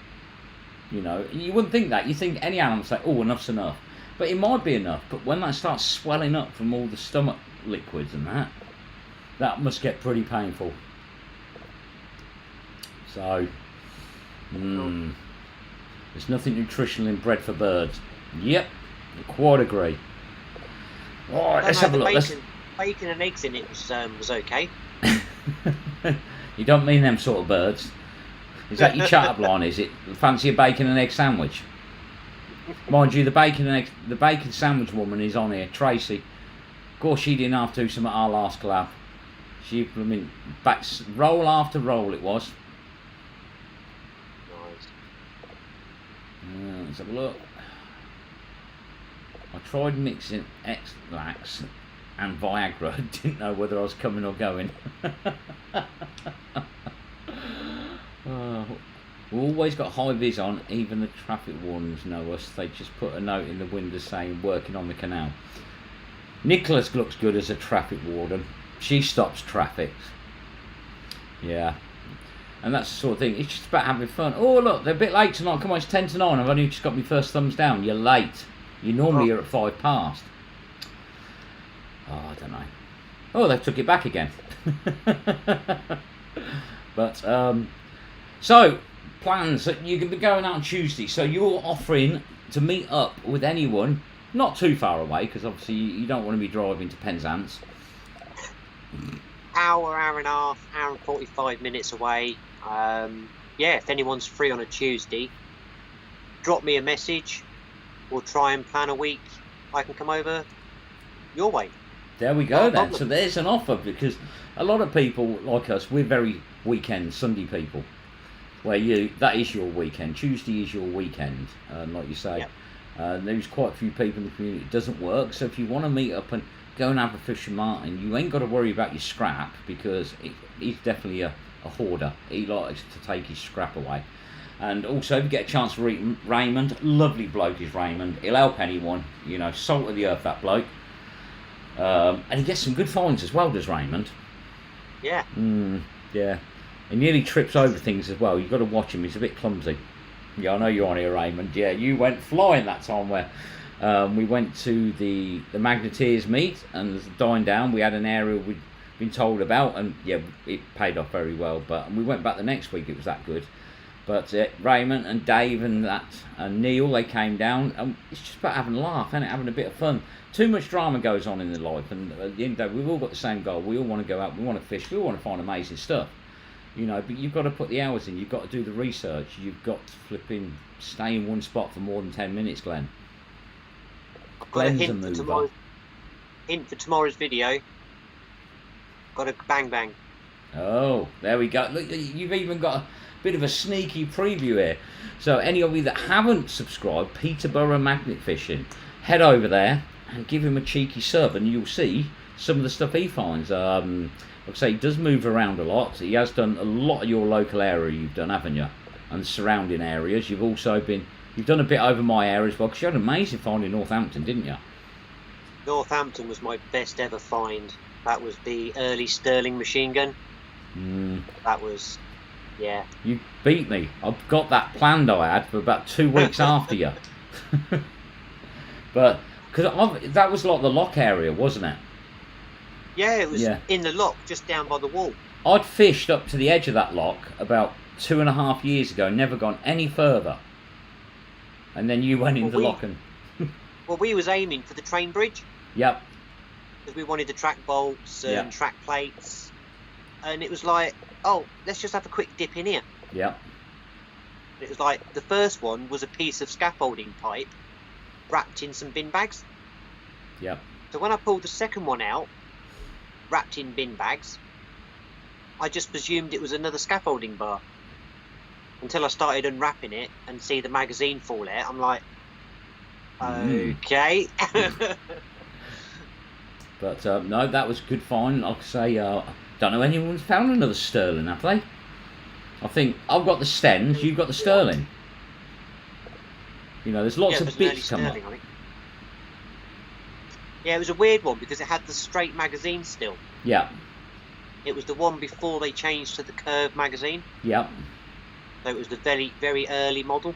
You know, you wouldn't think that. You think any animal say, oh, enough's enough. But it might be enough. But when that starts swelling up from all the stomach liquids and that must get pretty painful. So, there's nothing nutritional in bread for birds. Yep, I quite agree. Alright, let's have a look. Bacon and eggs in it was okay. You don't mean them sort of birds. Is that your chat-up line, is it? Fancy a bacon and egg sandwich? Mind you, the bacon sandwich woman is on here, Tracy. Of course, she didn't have to some at our last collab. She, I mean, roll after roll it was. Nice. Let's have a look. I tried mixing X-Lax and Viagra. Didn't know whether I was coming or going. We've always got high vis on, even the traffic wardens know us. They just put a note in the window saying working on the canal. Nicholas looks good as a traffic warden. She stops traffic. Yeah. And that's the sort of thing. It's just about having fun. Oh, look, they're a bit late tonight. Come on, it's 10 to 9. I've only just got my first thumbs down. You're late. You're normally here at 5 past. Oh, I don't know. Oh, they took it back again. But, so, plans that you're going to be going out on Tuesday. So you're offering to meet up with anyone, not too far away, because obviously you don't want to be driving to Penzance. Hour and a half, hour and 45 minutes away. Yeah, if anyone's free on a Tuesday, drop me a message. We'll try and plan a week. I can come over your way. There we go then. So there's an offer, because a lot of people like us, we're very weekend, Sunday people. Where that is your weekend. Tuesday is your weekend, like you say. Yep. There's quite a few people in the community it doesn't work. So if you want to meet up and go and have a fish with Martin, you ain't got to worry about your scrap, because he's definitely a hoarder. He likes to take his scrap away. And also, if you get a chance to meet Raymond, lovely bloke is Raymond. He'll help anyone, salt of the earth, that bloke. And he gets some good finds as well, does Raymond? Yeah. Yeah. He nearly trips over things as well. You've got to watch him. He's a bit clumsy. Yeah, I know you're on here, Raymond. Yeah, you went flying that time where we went to the Magneteers meet, and dying down, we had an area we'd been told about, and yeah, it paid off very well. But we went back the next week, it was that good. But Raymond and Dave and Neil, they came down, and it's just about having a laugh, and having a bit of fun. Too much drama goes on in the life, and at the end of the day, we've all got the same goal. We all want to go out, we want to fish, we all want to find amazing stuff. But you've got to put the hours in, you've got to do the research, you've got to stay in one spot for more than 10 minutes, Glenn. I've got a hint for tomorrow's video. Got a bang. Oh, there we go. Look, you've even got a bit of a sneaky preview here. So any of you that haven't subscribed, Peterborough Magnet Fishing, head over there and give him a cheeky sub, and you'll see some of the stuff he finds. Like I say, he does move around a lot. He has done a lot of your local area, you've done, haven't you? And the surrounding areas. You've also you've done a bit over my area as well, because you had an amazing find in Northampton, didn't you? Northampton was my best ever find. That was the early Sterling machine gun. That was, yeah. You beat me. I've got that planned I had for about 2 weeks after you. But, because that was like the lock area, wasn't it? Yeah, it was in the lock, just down by the wall. I'd fished up to the edge of that lock about 2.5 years ago, never gone any further. And then you went in the lock and... Well, we was aiming for the train bridge. Yep. Because we wanted the track bolts and track plates. And it was like, oh, let's just have a quick dip in here. Yep. It was like, the first one was a piece of scaffolding pipe wrapped in some bin bags. Yep. So when I pulled the second one out, wrapped in bin bags, I just presumed it was another scaffolding bar. Until I started unwrapping it and see the magazine fall out, I'm like, okay. But no, that was a good find. Like I say, don't know anyone's found another Sterling, have they? I think I've got the Stens, you've got the Sterling. There's lots of bits coming up. Yeah, it was a weird one because it had the straight magazine still. Yeah. It was the one before they changed to the curved magazine. Yeah. So it was the very, very early model.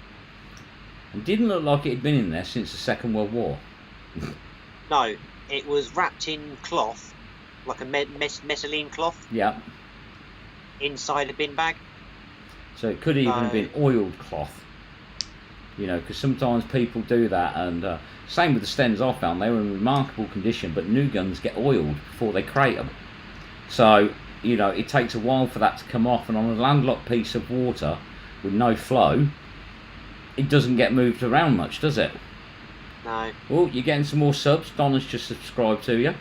It didn't look like it had been in there since the Second World War. No, it was wrapped in cloth, like a messaline cloth. Yeah. Inside a bin bag. So it could even have been oiled cloth. Because sometimes people do that, and same with the Stens I found, they were in remarkable condition, but new guns get oiled before they crate them. So, it takes a while for that to come off, and on a landlocked piece of water with no flow, it doesn't get moved around much, does it? No. Oh, you're getting some more subs. Donna's just subscribed to you.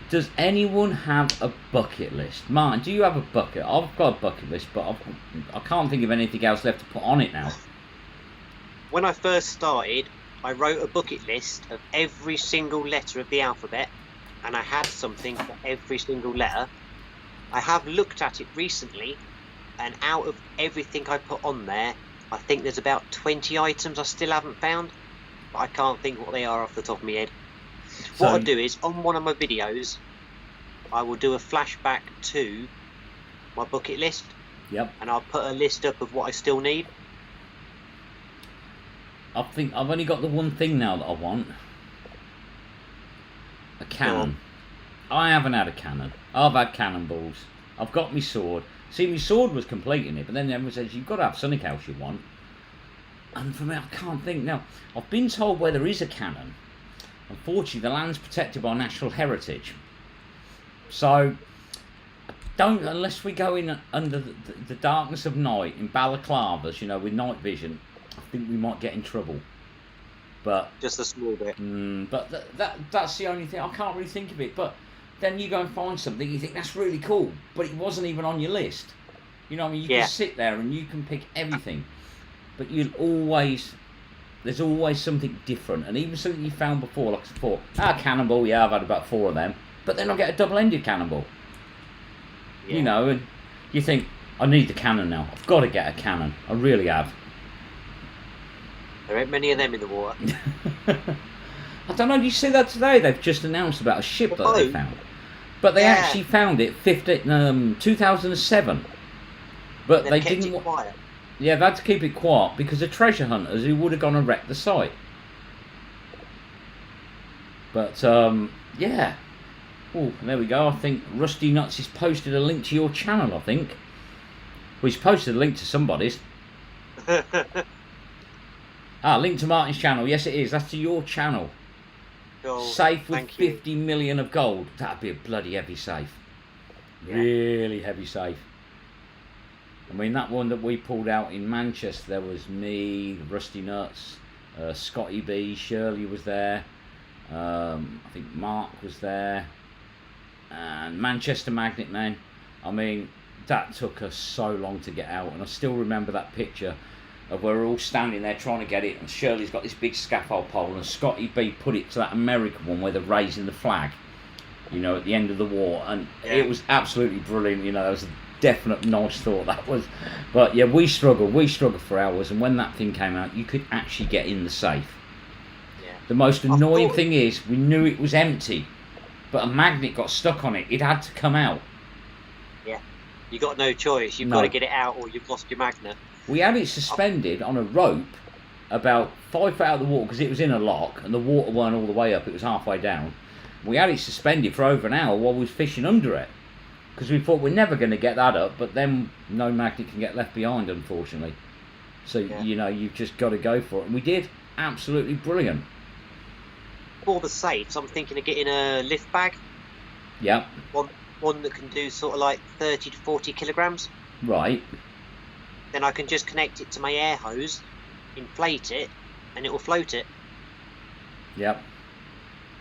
Does anyone have a bucket list? Martin, do you have a bucket? I've got a bucket list, but I can't think of anything else left to put on it now. When I first started, I wrote a bucket list of every single letter of the alphabet, and I had something for every single letter. I have looked at it recently, And out of everything I put on there, I think there's about 20 items I still haven't found. But I can't think what they are off the top of my head. So, what I'll do is, on one of my videos, I will do a flashback to my bucket list. Yep. And I'll put a list up of what I still need. I think I've only got the one thing now that I want. A cannon. I haven't had a cannon. I've had cannonballs. I've got my sword. See, my sword was completing it, but then everyone says, you've got to have something else you want. And for me, I can't think. Now, I've been told where there is a cannon. Unfortunately, the land's protected by national heritage. So, I don't, unless we go in under the darkness of night, in balaclavas, you know, with night vision, I think we might get in trouble. But just a small bit. But that's the only thing. I can't really think of it. But then you go and find something, you think that's really cool, but it wasn't even on your list. You know what I mean? You can sit there and you can pick everything, but there's always something different. And even something you found before, like I thought, cannonball, yeah, I've had about 4 of them. But then I get a double-ended cannonball. Yeah. You know, and you think, I need the cannon now. I've got to get a cannon. I really have. There ain't many of them in the water. I don't know, did you see that today? They've just announced about a ship that they found. But they actually found it 2007. But they didn't. Kept it quiet. Yeah, they had to keep it quiet because of treasure hunters who would have gone and wrecked the site. But, yeah. Oh, there we go. I think Rusty Nuts has posted a link to your channel, I think. Well, he's posted a link to somebody's. Link to Martin's channel. Yes, it is. That's to your channel. Cool. Safe with 50 million of gold. That'd be a bloody heavy safe. Yeah. Really heavy safe. I mean, that one that we pulled out in Manchester, there was me, Rusty Nuts, Scotty B, Shirley was there. I think Mark was there. And Manchester Magnet Man. I mean, that took us so long to get out. And I still remember that picture of where we're all standing there trying to get it, and Shirley's got this big scaffold pole, and Scotty B put it to that American one where they're raising the flag, you know, at the end of the war, and it was absolutely brilliant. You know, that was a definite nice thought, that was. But yeah, we struggled for hours, and when that thing came out, you could actually get in the safe. Yeah. The most annoying thing is, we knew it was empty, but a magnet got stuck on it. It had to come out. Yeah, you got no choice. You've got to get it out, or you've lost your magnet. We had it suspended on a rope about 5 foot out of the water because it was in a lock and the water weren't all the way up, it was halfway down. We had it suspended for over an hour while we was fishing under it because we thought we're never going to get that up, but then no magnet can get left behind, unfortunately. So, you know, you've just got to go for it. And we did. Absolutely brilliant. For the safes, I'm thinking of getting a lift bag. Yeah. One that can do sort of like 30 to 40 kilograms. Right. Then I can just connect it to my air hose, inflate it, and it will float it. Yep.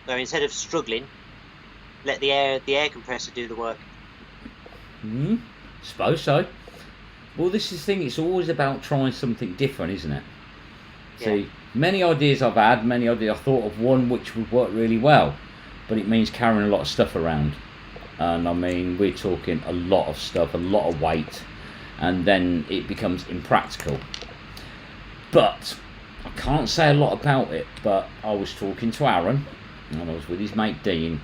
So instead of struggling, let the air compressor do the work. Suppose so. Well, this is the thing, it's always about trying something different, isn't it? Yeah. See, many ideas I've had, I thought of one which would work really well, but it means carrying a lot of stuff around. And I mean, we're talking a lot of stuff, a lot of weight, and then it becomes impractical. But I can't say a lot about it, but I was talking to Aaron and I was with his mate Dean,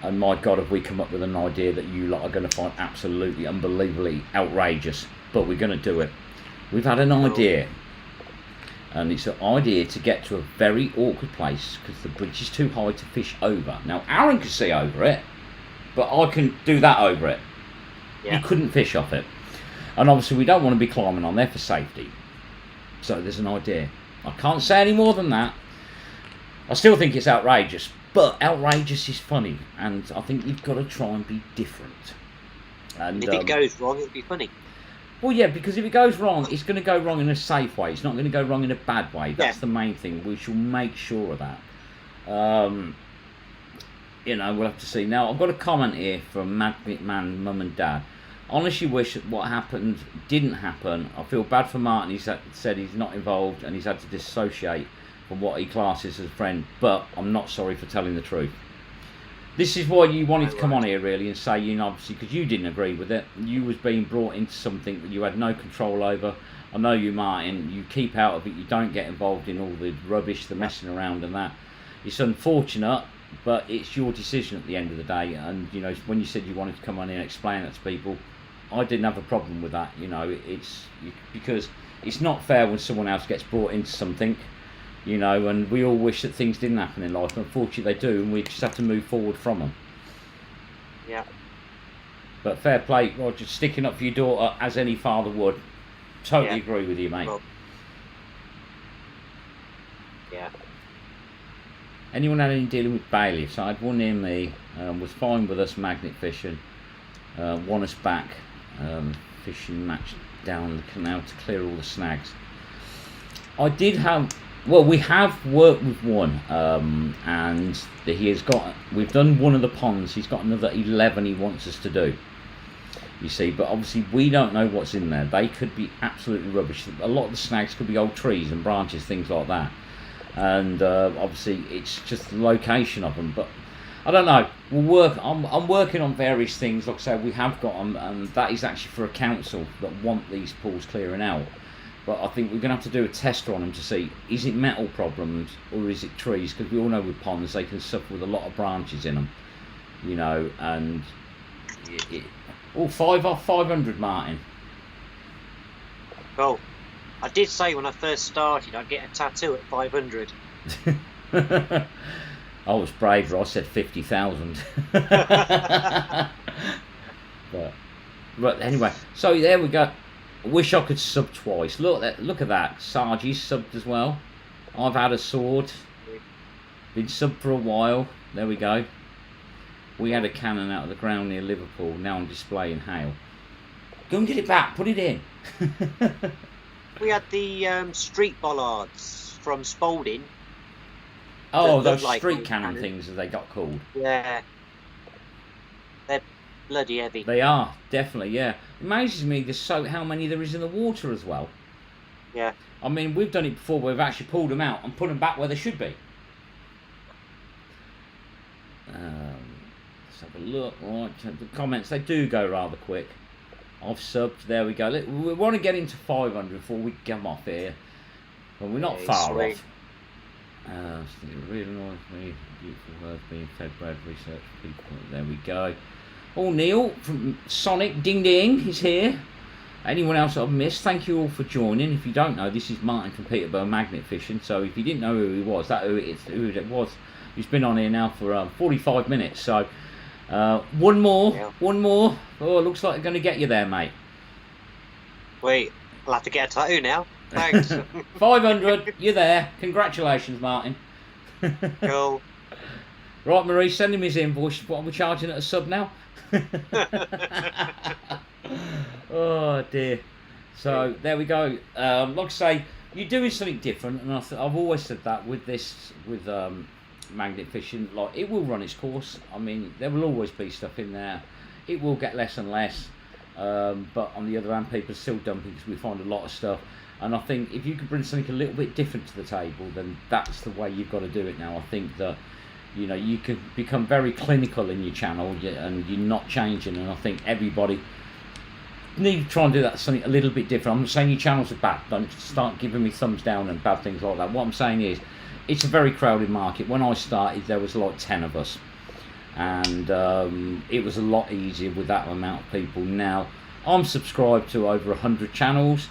and my God, have we come up with an idea that you lot are going to find absolutely unbelievably outrageous, but we're going to do it. We've had an idea, and it's an idea to get to a very awkward place because the bridge is too high to fish over. Now Aaron can see over it, but I can do that over it. You couldn't fish off it. And obviously we don't want to be climbing on there for safety. So there's an idea. I can't say any more than that. I still think it's outrageous, but outrageous is funny, and I think you've got to try and be different. And if it goes wrong, it'll be funny. Well, yeah, because if it goes wrong, it's going to go wrong in a safe way. It's not going to go wrong in a bad way. That's the main thing. We shall make sure of that. You know, we'll have to see. Now, I've got a comment here from Magnet Man, Mum and Dad. Honestly wish what happened didn't happen. I feel bad for Martin. He said he's not involved and he's had to dissociate from what he classes as a friend, but I'm not sorry for telling the truth. This is why you wanted to come on here, really, and say, you know, obviously, because you didn't agree with it. You was being brought into something that you had no control over. I know you, Martin. You keep out of it. You don't get involved in all the rubbish, the messing around and that. It's unfortunate, but it's your decision at the end of the day. And, you know, when you said you wanted to come on here and explain that to people, I didn't have a problem with that. You know, because it's not fair when someone else gets brought into something. You know, and we all wish that things didn't happen in life. Unfortunately, they do, and we just have to move forward from them. Yeah. But fair play, Roger, sticking up for your daughter as any father would. Totally agree with you, mate. Well, yeah. Anyone had any dealing with bailiffs? I had one near me, was fine with us magnet fishing, won us back, fishing match down the canal to clear all the snags. I did have... Well, we have worked with one, and we've done one of the ponds. He's got another 11 he wants us to do, you see, but obviously we don't know what's in there. They could be absolutely rubbish. A lot of the snags could be old trees and branches, things like that, and obviously it's just the location of them. But I don't know, I'm working on various things. Like I said, we have got them, and that is actually for a council that want these pools clearing out. But I think we're going to have to do a tester on them to see, is it metal problems or is it trees? Because we all know with ponds, they can suffer with a lot of branches in them, you know, and... Oh, 5 off 500, Martin. Well, I did say when I first started I'd get a tattoo at 500. I was braver, I said 50,000. But anyway, so there we go. I wish I could sub twice. Look at that. Sargi's subbed as well. I've had a sword. Been subbed for a while. There we go. We had a cannon out of the ground near Liverpool. Now on display in Hale. Go and get it back. Put it in. We had the street bollards from Spalding. Oh, those street cannon things as they got called. Yeah. They're bloody heavy. They are, definitely, yeah. It amazes me how many there is in the water as well. Yeah. I mean, we've done it before. We've actually pulled them out and put them back where they should be. Let's have a look. Right, the comments, they do go rather quick. I've subbed. There we go. We want to get into 500 before we come off here. But we're not far sweet. off. It really annoys me. Beautiful words being fed bread research people. There we go. Oh, Neil from Sonic Ding Ding is here. Anyone else I've missed, thank you all for joining. If you don't know, this is Martin from Peterborough Magnet Fishing. So if you didn't know who he was, who it was. He's been on here now for 45 minutes. So one more. Oh, looks like they're going to get you there, mate. Wait, I'll have to get a tattoo now. Thanks. 500, you're there. Congratulations, Martin. Cool. Right, Marie, send him his invoice. What are we charging at a sub now? Oh dear. So there we go. Like I say, you're doing something different, and I've always said that with magnet fishing. Like, it will run its course. I mean, there will always be stuff in there. It will get less and less. But on the other hand, people are still dumping because we find a lot of stuff. And I think if you could bring something a little bit different to the table, then that's the way you've got to do it now. I think that, you know, you can become very clinical in your channel and you're not changing. And I think everybody need to try and do that something a little bit different. I'm not saying your channels are bad. Don't start giving me thumbs down and bad things like that. What I'm saying is, it's a very crowded market. When I started, there was like 10 of us. And it was a lot easier with that amount of people. Now, I'm subscribed to over 100 channels.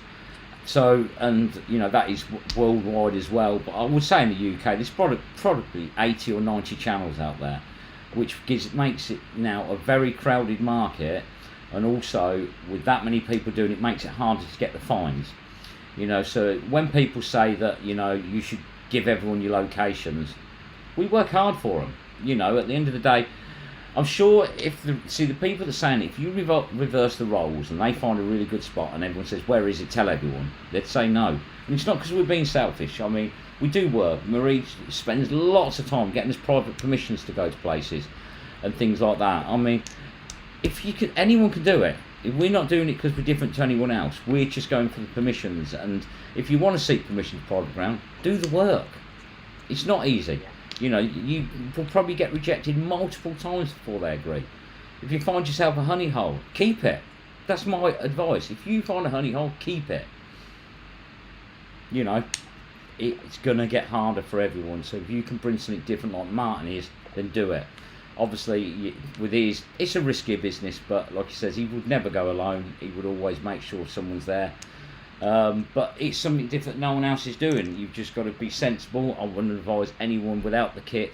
So, and you know, that is worldwide as well. But I would say in the UK, there's probably 80 or 90 channels out there, which makes it now a very crowded market. And also, with that many people doing it, makes it harder to get the fines. You know, so when people say that, you know, you should give everyone your locations, we work hard for them. You know, at the end of the day, I'm sure the people that are saying it, if you reverse the roles and they find a really good spot and everyone says, where is it, tell everyone, they'd say no. And it's not because we're being selfish. I mean, we do work. Marie spends lots of time getting us private permissions to go to places and things like that. I mean, anyone can do it. If we're not doing it because we're different to anyone else, we're just going for the permissions. And if you want to seek permission to private ground, do the work. It's not easy. You know, you will probably get rejected multiple times before they agree. If you find yourself a honey hole, keep it. That's my advice. If you find a honey hole, keep it. You know, it's going to get harder for everyone. So if you can bring something different like Martin is, then do it. Obviously, with his, it's a riskier business, but like he says, he would never go alone. He would always make sure someone's there. But it's something different no one else is doing. You've just got to be sensible. I wouldn't advise anyone without the kit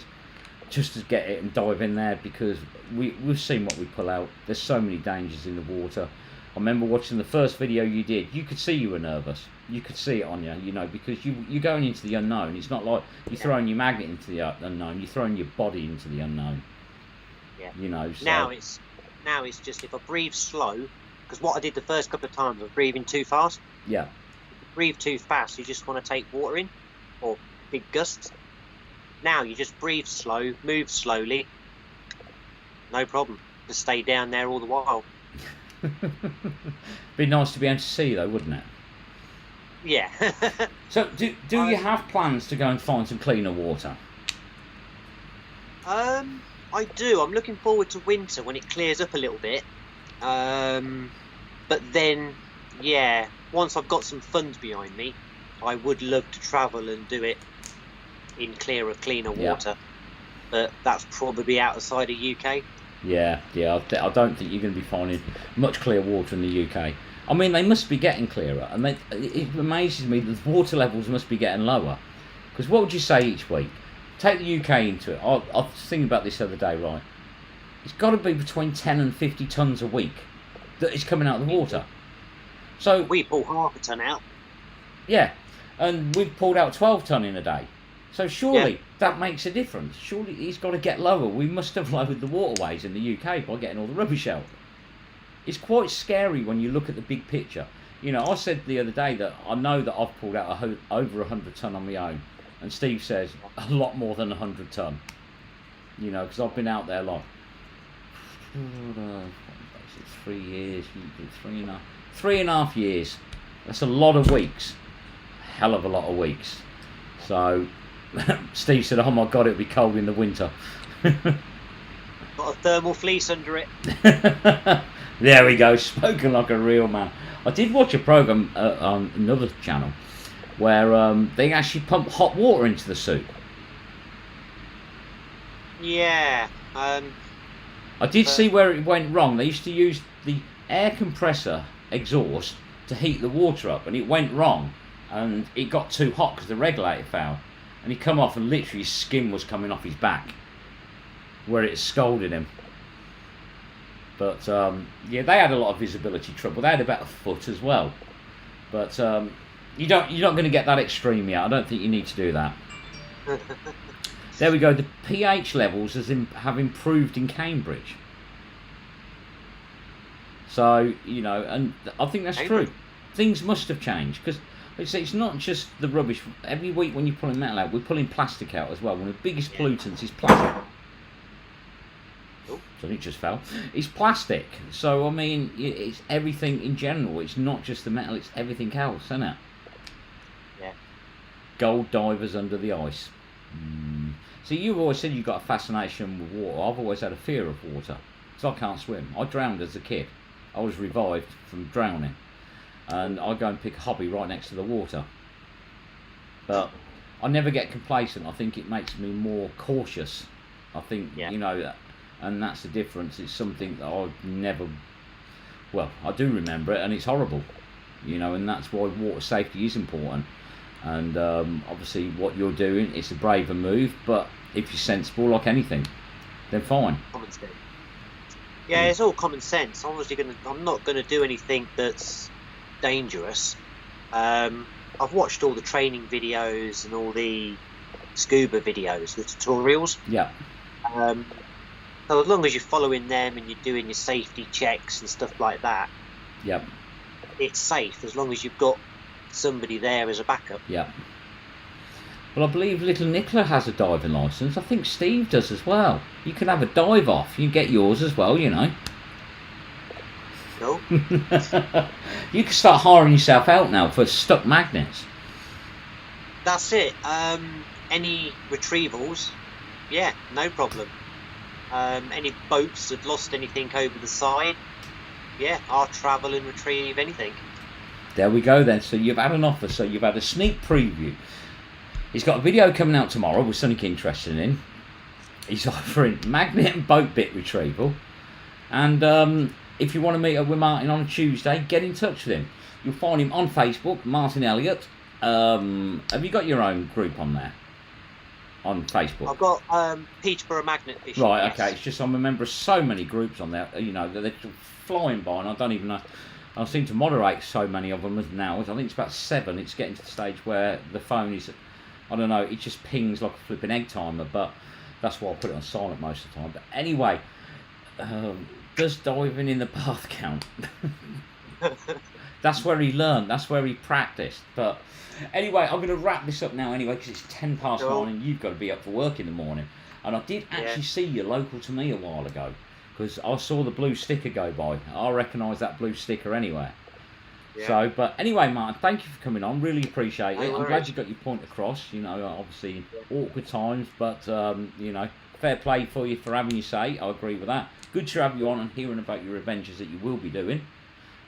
just to get it and dive in there, because we've seen what we pull out. There's so many dangers in the water. I remember watching the first video you did. You could see you were nervous. You could see it on you, you know, because you're going into the unknown. It's not like you're throwing your magnet into the unknown. You're throwing your body into the unknown. Yeah. You know. So. Now it's just if I breathe slow, because what I did the first couple of times was breathing too fast. Yeah. If you breathe too fast, you just want to take water in, or big gusts. Now you just breathe slow, move slowly, no problem. Just stay down there all the while. Be nice to be able to see though, wouldn't it? Yeah. So do you have plans to go and find some cleaner water? I do. I'm looking forward to winter when it clears up a little bit. But then, yeah, once I've got some funds behind me, I would love to travel and do it in cleaner water. But that's probably outside of UK. Yeah. I don't think you're going to be finding much clear water in the UK. I mean, they must be getting clearer, and it amazes me that the water levels must be getting lower. Because what would you say each week? Take the UK into it. I was thinking about this the other day, right? It's got to be between 10 and 50 tonnes a week that is coming out of the water. So we pull half a tonne out. Yeah, and we've pulled out 12 tonne in a day. So surely that makes a difference. Surely it's got to get lower. We must have lowered the waterways in the UK by getting all the rubbish out. It's quite scary when you look at the big picture. You know, I said the other day that I know that I've pulled out over 100 tonne on my own, and Steve says a lot more than 100 tonne. You know, because I've been out there like 3 years, 3.5 years. That's a lot of weeks, hell of a lot of weeks. So Steve said, "Oh my God, it'll be cold in the winter." Got a thermal fleece under it. There we go, spoken like a real man. I did watch a program on another channel where they actually pump hot water into the suit. Yeah. I did see where it went wrong. They used to use the air compressor exhaust to heat the water up, and it went wrong, and it got too hot because the regulator failed, and he come off and literally his skin was coming off his back where it scalded him. But yeah, they had a lot of visibility trouble. They had about a foot as well. But you're not going to get that extreme yet. I don't think you need to do that. There we go. The pH levels have improved in Cambridge. So, you know, and I think that's true. Things must have changed, because it's not just the rubbish. Every week when you're pulling metal out, we're pulling plastic out as well. One of the biggest pollutants is plastic. So it just fell. It's plastic. So, I mean, it's everything in general. It's not just the metal, it's everything else, isn't it? Yeah. Gold divers under the ice. So you've always said you've got a fascination with water. I've always had a fear of water, because I can't swim. I drowned as a kid. I was revived from drowning. And I go and pick a hobby right next to the water. But I never get complacent. I think it makes me more cautious. I think, you know, and that's the difference. It's something that I've never, well, I do remember it, and it's horrible, you know, and that's why water safety is important. And obviously what you're doing, it's a braver move, but if you're sensible like anything, then fine. Common sense. Yeah, it's all common sense. I'm not gonna do anything that's dangerous. I've watched all the training videos and all the scuba videos, the tutorials. Yeah. So as long as you're following them and you're doing your safety checks and stuff like that, yep, it's safe as long as you've got somebody there as a backup. Yeah. Well, I believe little Nicola has a diving licence. I think Steve does as well. You can have a dive off. You can get yours as well, you know. No. You can start hiring yourself out now for stuck magnets. That's it. Any retrievals, Yeah, no problem. Any boats that lost anything over the side, yeah, I'll travel and retrieve anything. There we go then. So you've had an offer. So you've had a sneak preview. He's got a video coming out tomorrow with something interesting in. He's offering magnet and boat bit retrieval. And if you want to meet up with Martin on a Tuesday, get in touch with him. You'll find him on Facebook, Martin Elliott. Have you got your own group on there? On Facebook? I've got Peterborough Magnet Fishing. Right, yes. okay. It's just I'm a member of so many groups on there, you know, they're flying by, and I don't even know. I seem to moderate so many of them now. I think it's about 7. It's getting to the stage where the phone is, I don't know, it just pings like a flipping egg timer, but that's why I put it on silent most of the time. But anyway, does diving in the bath count? That's where he learned, that's where he practiced. But anyway, I'm going to wrap this up now anyway, because it's 10 past 9 and you've got to be up for work in the morning. And I did actually see you local to me a while ago, because I saw the blue sticker go by. I recognise that blue sticker anywhere. Yeah. So, but anyway, Martin, thank you for coming on. Really appreciate it. I'm glad you got your point across. You know, obviously awkward times, but you know, fair play for you for having your say. I agree with that. Good to have you on and hearing about your adventures that you will be doing.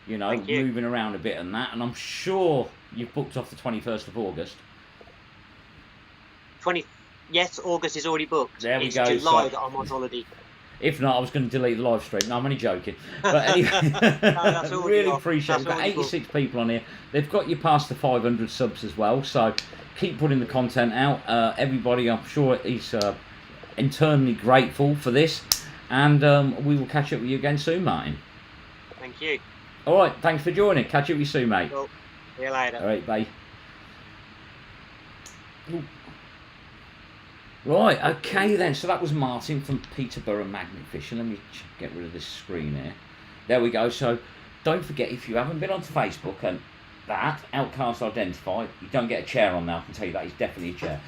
You know, moving around a bit and that. And I'm sure you've booked off the 21st of August. Yes, August is already booked. There we it's go. July that I'm on holiday. If not, I was going to delete the live stream. No, I'm only joking. But anyway, I really appreciate it. We've got 86 people on here. They've got you past the 500 subs as well. So keep putting the content out. Everybody, I'm sure, is internally grateful for this. And we will catch up with you again soon, Martin. Thank you. All right, thanks for joining. Catch up with you soon, mate. Cool. See you later. All right, bye. Ooh. Right, okay then. So that was Martin from Peterborough Magnet Fishing. Let me get rid of this screen here. There we go. So don't forget, if you haven't been onto Facebook and that, Outcast Identify, you don't get a chair on there, I can tell you that. It's definitely a chair.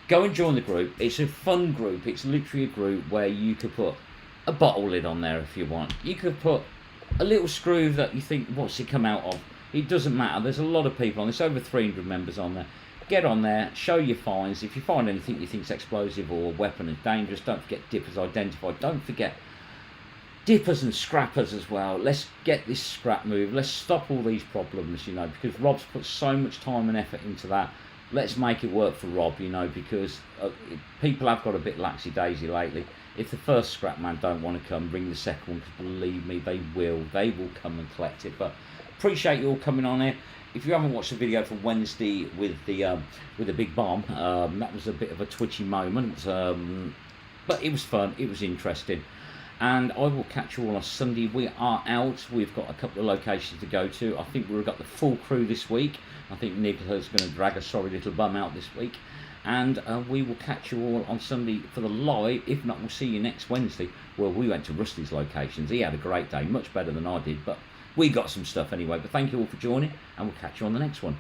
Go and join the group. It's a fun group. It's literally a group where you could put a bottle lid on there if you want. You could put a little screw that you think, what's it come out of? It doesn't matter. There's a lot of people on this, over 300 members on there. Get on there, show your finds. If you find anything you think is explosive or weapon is dangerous, don't forget dippers identified. Don't forget dippers and scrappers as well. Let's get this scrap move. Let's stop all these problems, you know, because Rob's put so much time and effort into that. Let's make it work for Rob, you know, because people have got a bit laxy-daisy lately. If the first scrap man don't want to come, bring the second one, because believe me, they will. They will come and collect it. But appreciate you all coming on here. If you haven't watched the video from Wednesday with the big bomb, that was a bit of a twitchy moment, but it was fun. It was interesting. And I will catch you all on Sunday. We are out. We've got a couple of locations to go to. I think we've got the full crew this week. I think Nicola's going to drag a sorry little bum out this week. And we will catch you all on Sunday for the live. If not, we'll see you next Wednesday. Well, we went to Rusty's locations. He had a great day, much better than I did, but we got some stuff anyway. But thank you all for joining, and we'll catch you on the next one.